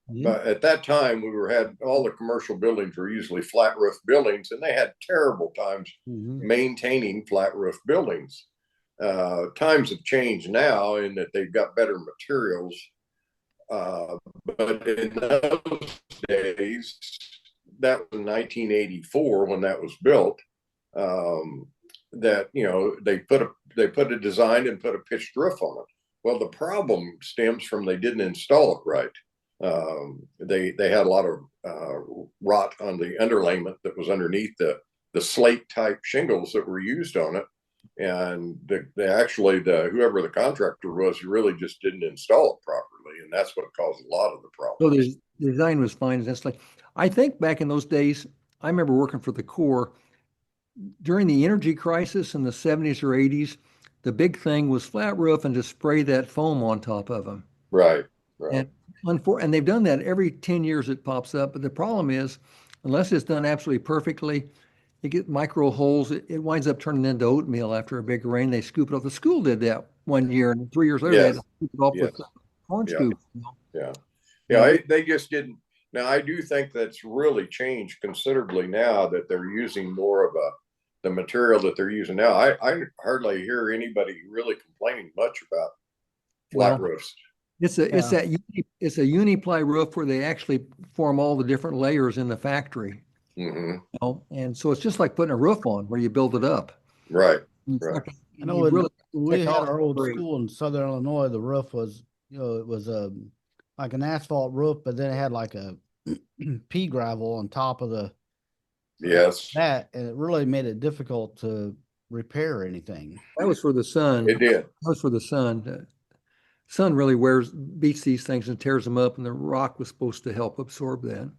Mhm. But at that time, had all the commercial buildings were usually flat roof buildings, and they had terrible times Mm-hmm. maintaining flat roof buildings. Times have changed now in that they've got better materials. But in those days, that was in 1984 when that was built. That they put a design and put a pitched roof on it. Well, the problem stems from they didn't install it right. They had a lot of rot on the underlayment that was underneath the slate type shingles that were used on it, and the whoever the contractor was really just didn't install it properly, and that's what caused a lot of the So problems. the design was fine. That's like, I think back in those days, I remember working for the Corps during the energy crisis in the 70s or 80s. The big thing was flat roof and to spray that foam on top of them. Right, right. And and they've done that every 10 years it pops up. But the problem is, unless it's done absolutely perfectly, you get micro holes. It winds up turning into oatmeal after a big rain. They scoop it off. The school did that one year, and 3 years later, they had Yes, to scoop it off yes, with corn yeah, scoop. yeah, Yeah, yeah. They just didn't. Now, I do think that's really changed considerably now that they're using more of the material that they're using now. I hardly hear anybody really complaining much about flat well, roofs. Yeah. it's a uni-ply roof where they actually form all the different layers in the factory. Mm-hmm. And so it's just like putting a roof on where you build it up. Right, It's right. not, I know you when really we had technology our old great. school in Southern Illinois, the roof was, it was like an asphalt roof, but then it had like a pea gravel on top of the Yes, that, and it really made it difficult to repair anything. That was for the sun. it did. That was for the sun. The sun really beats these things and tears them up, and the rock was supposed to help absorb that.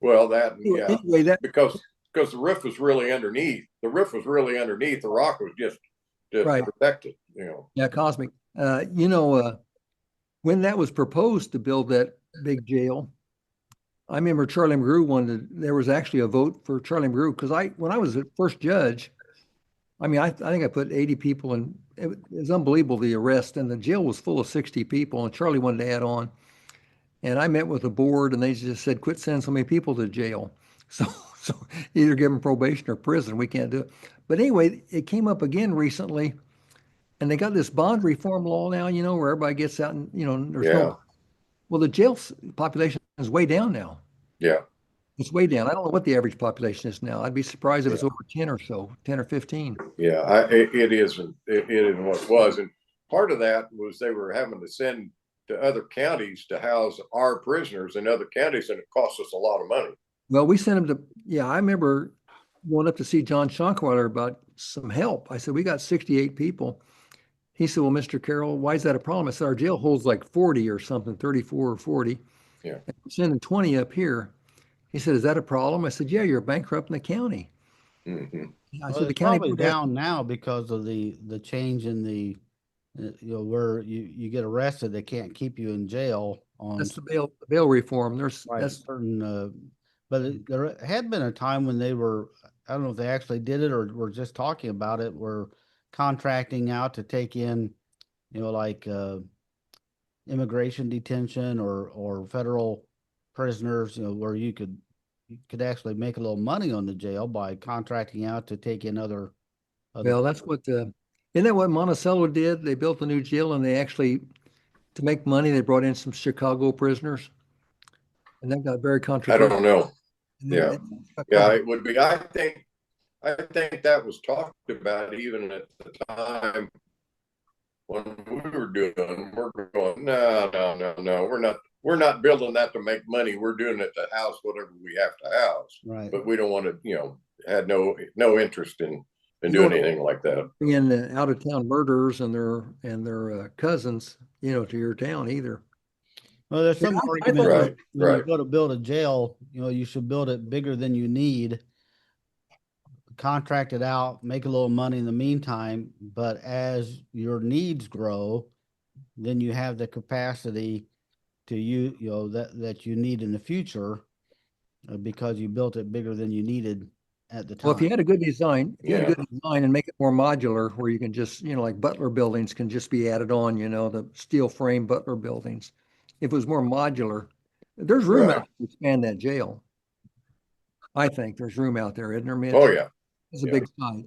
Well, yeah, Anyway, that because the roof was really underneath. The roof was really underneath. The rock was just to right. protect it. You know. Yeah, cosmic. When that was proposed to build that big jail, I remember Charlie McGrew wanted. There was actually a vote for Charlie McGrew because when I was the first judge, I mean, I think I put 80 people in it was unbelievable, the arrest, and the jail was full of 60 people, and Charlie wanted to add on. And I met with the board, and they just said, quit sending so many people to jail. So, so either give them probation or prison. We can't do it. But anyway, it came up again recently, and they got this bond reform law now, where everybody gets out and, there's Yeah. no, well, the jail population is way down now. Yeah. It's way down. I don't know what the average population is now. I'd be surprised if it's Yeah. over 10 or so, 10 or 15. Yeah. It isn't. It isn't what it was. And part of that was they were having to send to other counties to house our prisoners in other counties, and it cost us a lot of money. Well, we sent them to, yeah, I remember going up to see John Schonkweiler about some help. I said, we got 68 people. He said, well, Mr. Carroll, why is that a problem? I said, our jail holds like 40 or something, 34 or 40. Yeah. And we're sending 20 up here. He said, is that a problem? I said, yeah, you're bankrupting the county. Mm-hmm. I Well, said, the it's county probably board has- down now because of the change in the, where you get arrested, they can't keep you in jail on that's the bail reform. There's right, that's certain, but there had been a time when they were, I don't know if they actually did it or were just talking about it, were contracting out to take in, like immigration detention or federal prisoners, where you could actually make a little money on the jail by contracting out to take in other. well, that's what isn't that what Monticello did? They built a new jail and they actually, to make money, they brought in some Chicago prisoners. And that got very I controversial. don't know. And Yeah. got Yeah, it would be. I think that was talked about even at the time when we were doing. We're going, no. We're not building that to make money. We're doing it to house whatever we have to house. Right. But we don't want to, had no interest in doing anything like that. bring in the out of town murderers and their cousins, to your town either. Well, there's some I argument thought- that Right, when you right. go to build a jail, you should build it bigger than you need, contract it out, make a little money in the meantime, but as your needs grow, then you have the capacity to that you need in the future, because you built it bigger than you needed at the time. Well, if you had a good design, Yeah. and make it more modular, where you can just, like Butler buildings can just be added on, the steel frame Butler buildings. If it was more modular, there's room Right. out to expand that jail. I think there's room out there, isn't there, Mitch? Oh yeah, It's a yeah. big site.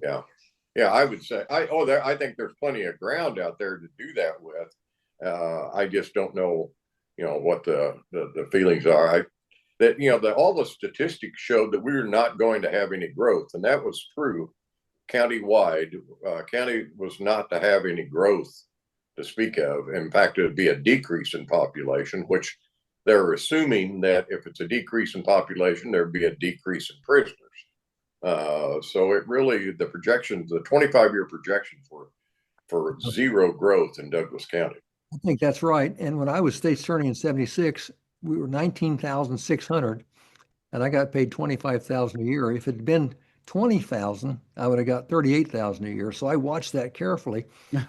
yeah. I would say I think there's plenty of ground out there to do that with. I just don't know, what the feelings are. All the statistics showed that we were not going to have any growth, and that was true countywide. County was not to have any growth to speak of. In fact, it would be a decrease in population, which they're assuming that if it's a decrease in population, there'd be a decrease in prisoners. So it really, the 25-year projections were for zero growth in Douglas County. I think that's right. And when I was state attorney in 76, we were 19,600 and I got paid 25,000 a year. If it had been 20,000, I would have got 38,000 a year. So I watched that carefully.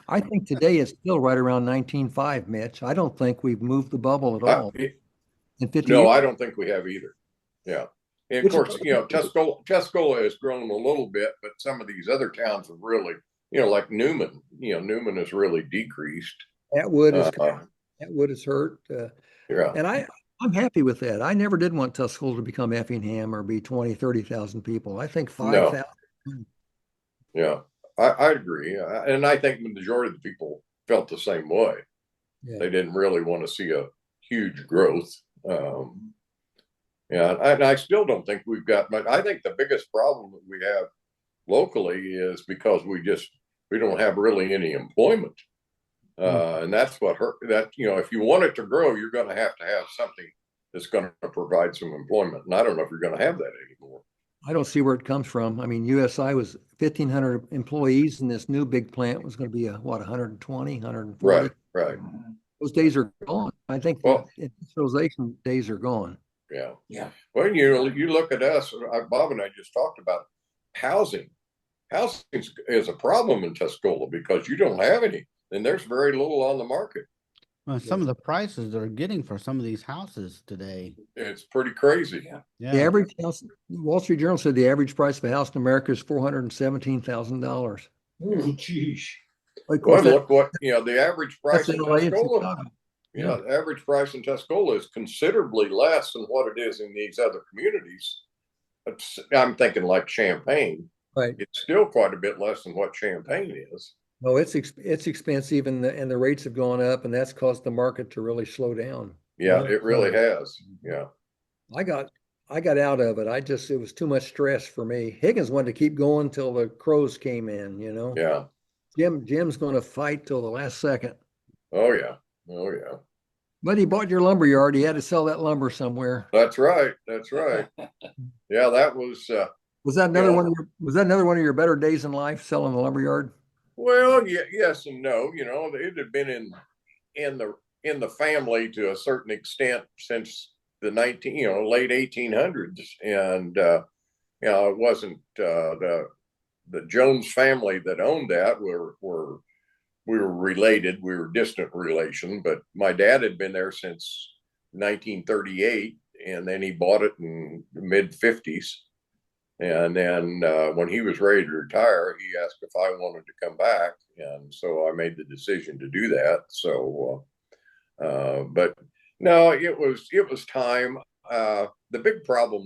I think today it's still right around 19.5, Mitch. I don't think we've moved the bubble at all. In 50 No, years. I don't think we have either. Yeah. And of course, Tuscola has grown a little bit, but some of these other towns have really, like Newman, Newman has really decreased. Atwood is hurt. Yeah. And I'm happy with that. I never did want Tuscola to become Effingham or be 20, 30,000 people. I think 5,000. Yeah, I agree. And I think the majority of the people felt the same way. Yeah. They didn't really want to see a huge growth. And I still don't think we've got much. I think the biggest problem that we have locally is because we don't have really any employment. And that's what hurt that, if you want it to grow, you're going to have something that's going to provide some employment. And I don't know if you're going to have that anymore. I don't see where it comes from. I mean, USI was 1,500 employees and this new big plant was going to be 120, 140. Right. Those days are gone. I think the industrialization days are gone. Yeah. Well, you look at us, Bob and I just talked about housing. Housing is a problem in Tuscola because you don't have any, and there's very little on the market. Well, some of the prices they're getting for some of these houses today. It's pretty crazy. The average house, Wall Street Journal said the average price of a house in America is $417,000. Oh, geez. Of Well, course, and look what, the average that's price in LA and Tuscola. Chicago. Yeah, the average price in Tuscola is considerably less than what it is in these other communities. I'm thinking like Champaign. Right. It's still quite a bit less than what Champaign is. No, it's expensive, and the rates have gone up, and that's caused the market to really slow down. Yeah, it really has. Yeah. I got I got out of it. It was too much stress for me. Higgins wanted to keep going till the crows came in, you know. Yeah. Jim's going to fight till the last second. Oh yeah. Oh yeah. But he bought your lumber yard. He had to sell that lumber somewhere. That's right. That's right. Yeah, that was Was that another one of your better days in life, selling the lumber yard? well, yeah, yes and no. It had been in the family to a certain extent since the late 1800s, and it wasn't the Jones family that owned that. We were related. We were distant relation, but my dad had been there since 1938, and then he bought it in the mid 50s. And then when he was ready to retire, he asked if I wanted to come back, and so I made the decision to do that. So, but no, it was time. The big problem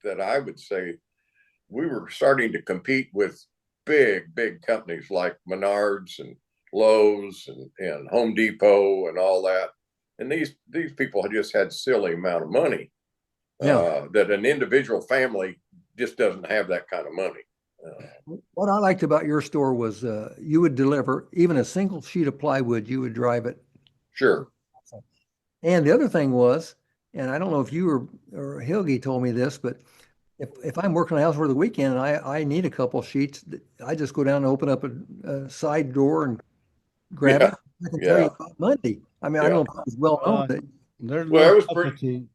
that I would say, we were starting to compete with big companies like Menards and Lowe's and Home Depot and all that. And these people just had silly amount of money that an individual family just doesn't have that kind of money. What I liked about your store was you would deliver even a single sheet of plywood, you would drive it. Sure. And the other thing was, and I don't know if you or Hilgi told me this, but if I'm working on a house for the weekend and I need a couple sheets, I just go down and open up a side door and grab Yeah. it. I can tell you Yeah. about Monday. I mean, I Yeah. don't know if it was well known that There's Well, no it was pretty. substitute.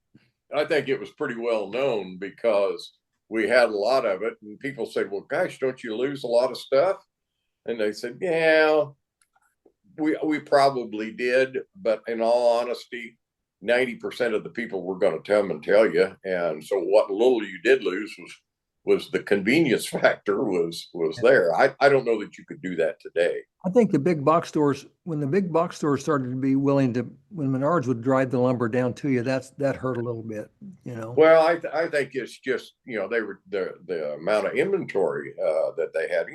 I think it was pretty well known because we had a lot of it, and people said, "Well, gosh, don't you lose a lot of stuff?" And they said, "Yeah, we probably did, but in all honesty, 90% of the people were going to come and tell you, and so what little you did lose was the convenience factor was there. I don't know that you could do that today. I think the big box stores, when the big box stores started to be willing to, when Menards would drive the lumber down to you, that hurt a little bit, you know. Well, I think it's just they were the amount of inventory that they had.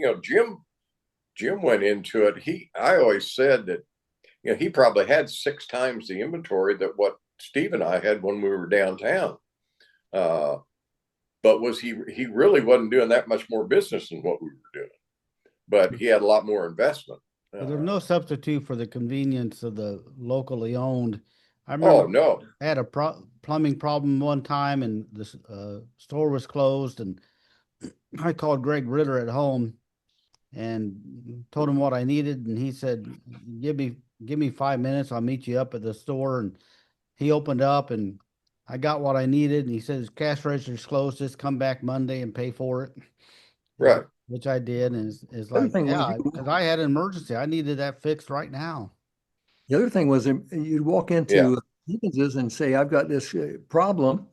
Jim went into it. I always said that he probably had 6 times the inventory that what Steve and I had when we were downtown. But he really wasn't doing that much more business than what we were doing. But he had a lot more investment. But there's no substitute for the convenience of the locally owned. I Oh remember no. I had a plumbing problem one time, and the store was closed, and I called Greg Ritter at home and told him what I needed, and he said, "Give me 5 minutes. I'll meet you up at the store." And he opened up, and I got what I needed. And he said, "His cash register's closed. Just come back Monday and pay for it." Right. Which I did, and it's The other like, thing was, yeah, because I had an emergency. I needed that fixed right now. you'd walk Yeah. into Higgins's and say, I've got this problem.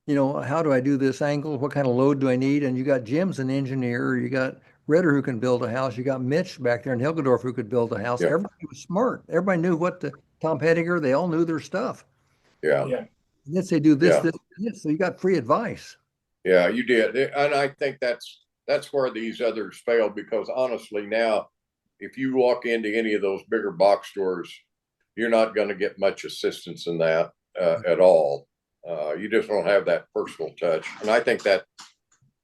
You know, how do I do this angle? What kind of load do I need? And you got Jim's an engineer. You got Ritter who can build a house. You got Mitch back there in Hilgedorf who could build a house. Yeah. Everybody was smart. Everybody knew Tom Pettiger. They all knew their stuff. Yeah. Yeah. And then they do this, Yeah. this, this. So you got free advice. Yeah, you did. And I think that's where these others fail, because honestly now, if you walk into any of those bigger box stores, you're not going to get much assistance in that at all. You just don't have that personal touch, and I think that's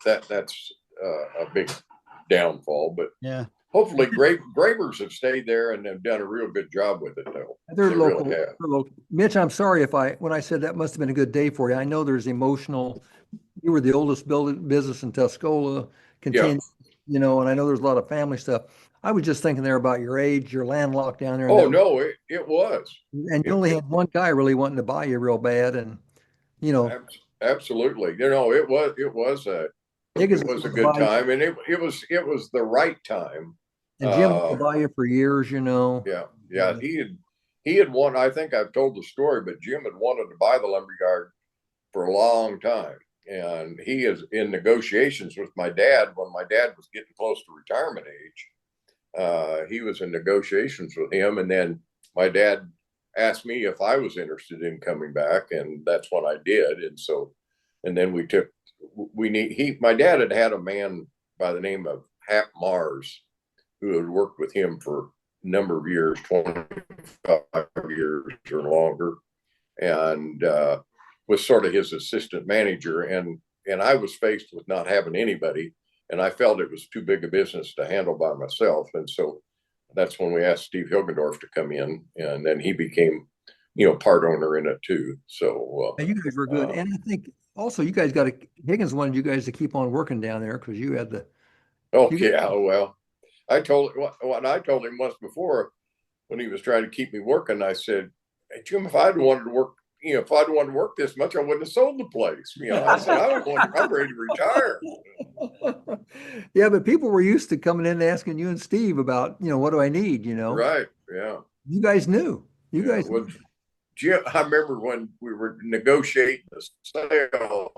a big downfall. But Yeah. hopefully, Gravers have stayed there and have done a real good job with it, though. They're They local. really have. They're local. Mitch, I'm sorry when I said that must have been a good day for you. I know there's emotional. You were the oldest business in Tuscola, Yeah. and I know there's a lot of family stuff. I was just thinking there about your age, you're landlocked down there. Oh no, it was. And you only had one guy really wanting to buy you real bad, and Absolutely. it was a Higgins it was a wanted to good buy you, time, and it was the right time. and Jim wanted to buy you for years. Yeah. He had won. I think I've told the story, but Jim had wanted to buy the lumberyard for a long time, and he is in negotiations with my dad when my dad was getting close to retirement age, he was in negotiations with him, and then my dad asked me if I was interested in coming back, and that's what I did. And so, and then my dad had a man by the name of Hap Mars who had worked with him for a number of years, 25 years or longer, and was sort of his assistant manager. And I was faced with not having anybody, and I felt it was too big a business to handle by myself. And so that's when we asked Steve Hilgendorf to come in, and then he became, part owner in it too. So And you guys were good. And I think also you guys Higgins wanted you guys to keep on working down there because you had yeah, well, what I told him once before when he was trying to keep me working. I said, "Hey, Jim, if I'd wanted to work, if I'd wanted to work this much, I wouldn't have sold the place." I said, I'm ready to retire. Yeah, but people were used to coming in and asking you and Steve about, what do I need, Right. Yeah. You guys knew. You Yeah. guys Well, Jim, I remember when we were negotiating the sale,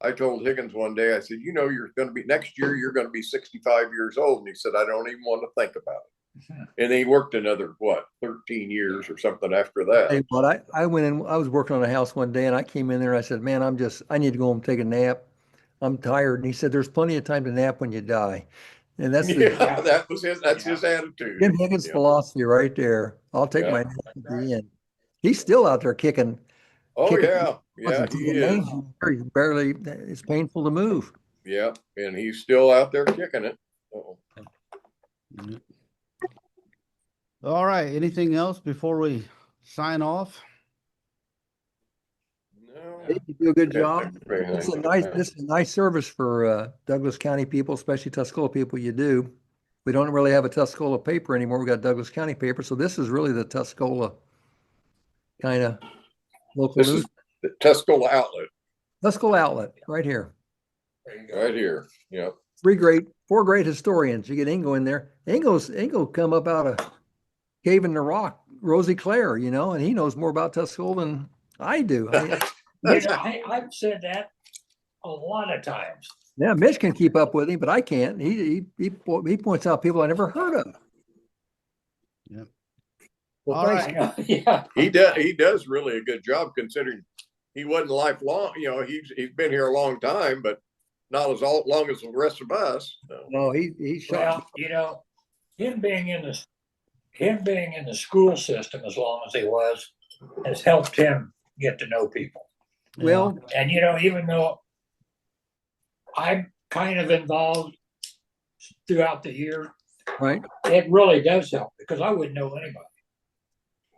I told Higgins one day, I said, you're going to be next year, you're going to be 65 years old. And he said, I don't even want to think about it. And he worked another, 13 years or something after that. Hey, but I went in, I was working on a house one day and I came in there and I said, man, I need to go home and take a nap. I'm tired. And he said, there's plenty of time to nap when you die. And that's that's his attitude. Jim Higgins' philosophy right there. I'll take my nap at the end. He's still out there kicking. Oh, yeah. Yeah, he is. He's barely, it's painful to move. Yeah, and he's still out there kicking it. All right. Anything else before we sign off? No. You do a good job. This is a nice service for Douglas County people, especially Tuscola people. You do. We don't really have a Tuscola paper anymore. We got Douglas County paper. So this is really the Tuscola kind of local This news. is the Tuscola Outlet. Tuscola Outlet, right here. Right here. Yeah. Four great historians. You get Ingo in there. Ingo come up out of cave in the rock, Rosie Claire, and he knows more about Tuscola than I do. I've said that a lot of times. Yeah, Mitch can keep up with him, but I can't. He points out people I never heard of. Yeah. Well, All thanks. right. Yeah. He does really a good job considering he wasn't lifelong. He's been here a long time, but not as long as the rest of us. No, he's shot. Well, him being in the school system as long as he was has helped him get to know people. Well, And even though I'm kind of involved throughout the year, right. it really does help because I wouldn't know anybody.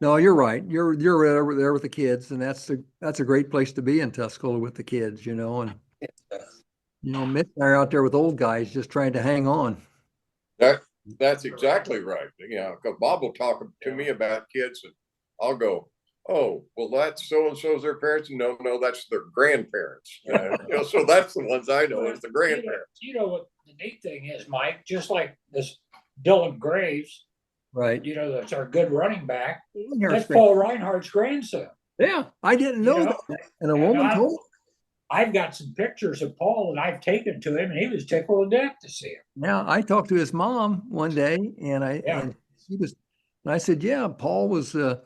No, you're right. You're there with the kids, and that's a great place to be in Tuscola with the kids, and Mitch and I are out there with old guys just trying to hang on. That's exactly right. Because Bob will talk to me about kids, and I'll go, "Oh, well, that's so and so's their parents." No, that's their grandparents. So that's the ones I know as the grandparents. What the neat thing is, Mike? Just like this Dylan Graves, right? That's our good running back. That's Paul Reinhardt's grandson. Yeah, I didn't know that. And a woman told me. I've got some pictures of Paul that I've taken to him, and he was tickled to death to see him. Now, I talked to his mom one day, and I said, "Yeah, Paul was a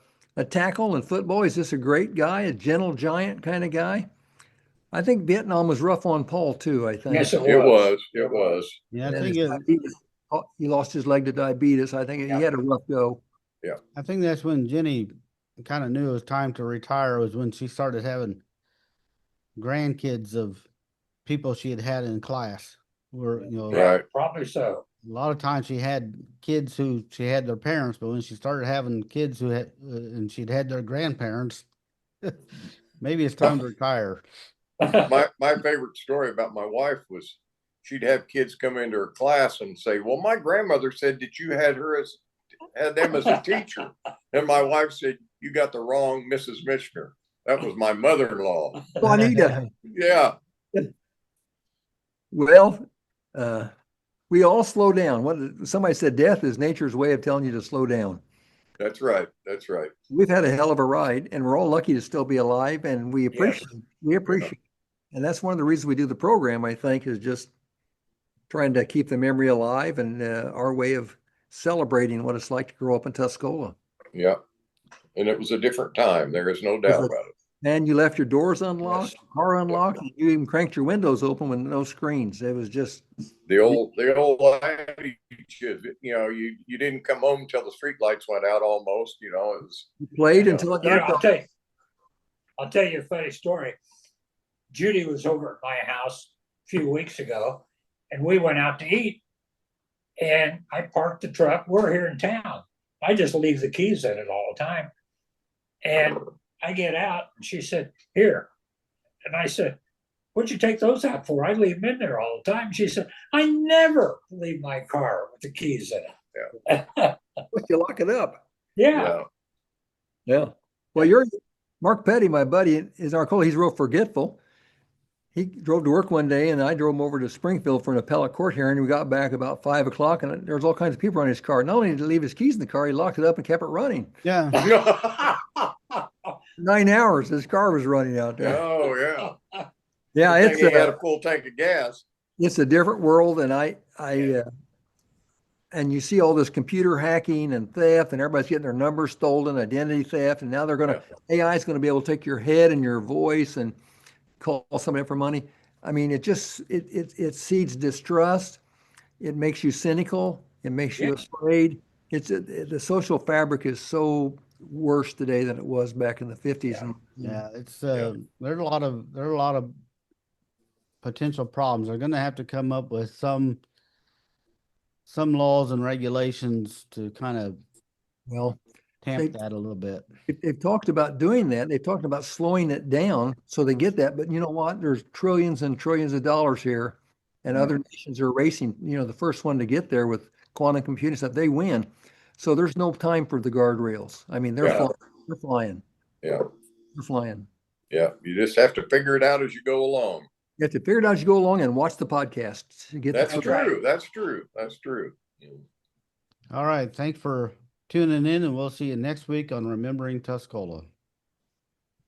tackle in football. He's just a great guy, a gentle giant kind of guy." I think Vietnam was rough on Paul too. I think. Yes, it was. It was. Yeah, I think he lost his leg to diabetes. I think he had a rough go. Yeah, I think that's when Jenny kind of knew it was time to retire. Was when she started having grandkids of people she had in class. right. Probably so. A lot of times she had kids who she had their parents, but when she started having kids who had and she'd had their grandparents, maybe it's time to retire. My favorite story about my wife was she'd have kids come into her class and say, "Well, my grandmother said that you had them as a teacher," and my wife said, "You got the wrong Mrs. Michener. That was my mother-in-law." Juanita. Yeah. Well, we all slow down. Somebody said death is nature's way of telling you to slow down. That's right. That's right. We've had a hell of a ride, and we're all lucky to still be alive, and we appreciate it. And that's one of the reasons we do the program, I think, is just trying to keep the memory alive and our way of celebrating what it's like to grow up in Tuscola. Yeah. And it was a different time. There is no doubt about it. And you left your doors unlocked, Yes. car unlocked, and you even cranked your windows open with no screens. It was just The old adage is, you didn't come home until the street lights went out almost, it was, you played Yeah. until it You know, got dark. I'll tell you a funny story. Judy was over at my house a few weeks ago, and we went out to eat. And I parked the truck. We're here in town. I just leave the keys in it all the time. And I get out, and she said, "Here." And I said, "What'd you take those out for? I leave them in there all the time." She said, "I never leave my car with the keys in it." But you lock it up. Yeah. Yeah. Well, you're Mark Petty, my buddy, is our He's real forgetful. He drove to work one day, and I drove him over to Springfield for an appellate court hearing. We got back about 5 o'clock, and there was all kinds of people on his car. Not only did he leave his keys in the car, he locked it up and kept it running. Yeah. 9 hours, his car was running out there. Oh, yeah. Yeah, Good thing he had a full tank of gas. it's a different world, and and you see all this computer hacking and theft, and everybody's getting their numbers stolen, identity theft, and now AI is going to be able to take your head and your voice and call somebody up for money. I mean, it seeds distrust. It makes you cynical. It makes you afraid. The social fabric is so worse today than it was back in the 50s. Yeah, it's there's a lot of potential problems. They're going to have to come up with some laws and regulations to kind of Well, tamp that a little bit. they've talked about doing that. They've talked about slowing it down so they get that. But you know what? There's trillions and trillions of dollars here, and other nations are racing. The first one to get there with quantum computing stuff, they win. So there's no time for the guardrails. I mean, they're flying. Yeah. They're flying. Yeah. You just have to figure it out as you go along. You have to figure it out as you go along and watch the podcast to get That's the true. That's true. That's true. All right. Thanks for tuning in, and we'll see you next week on Remembering Tuscola.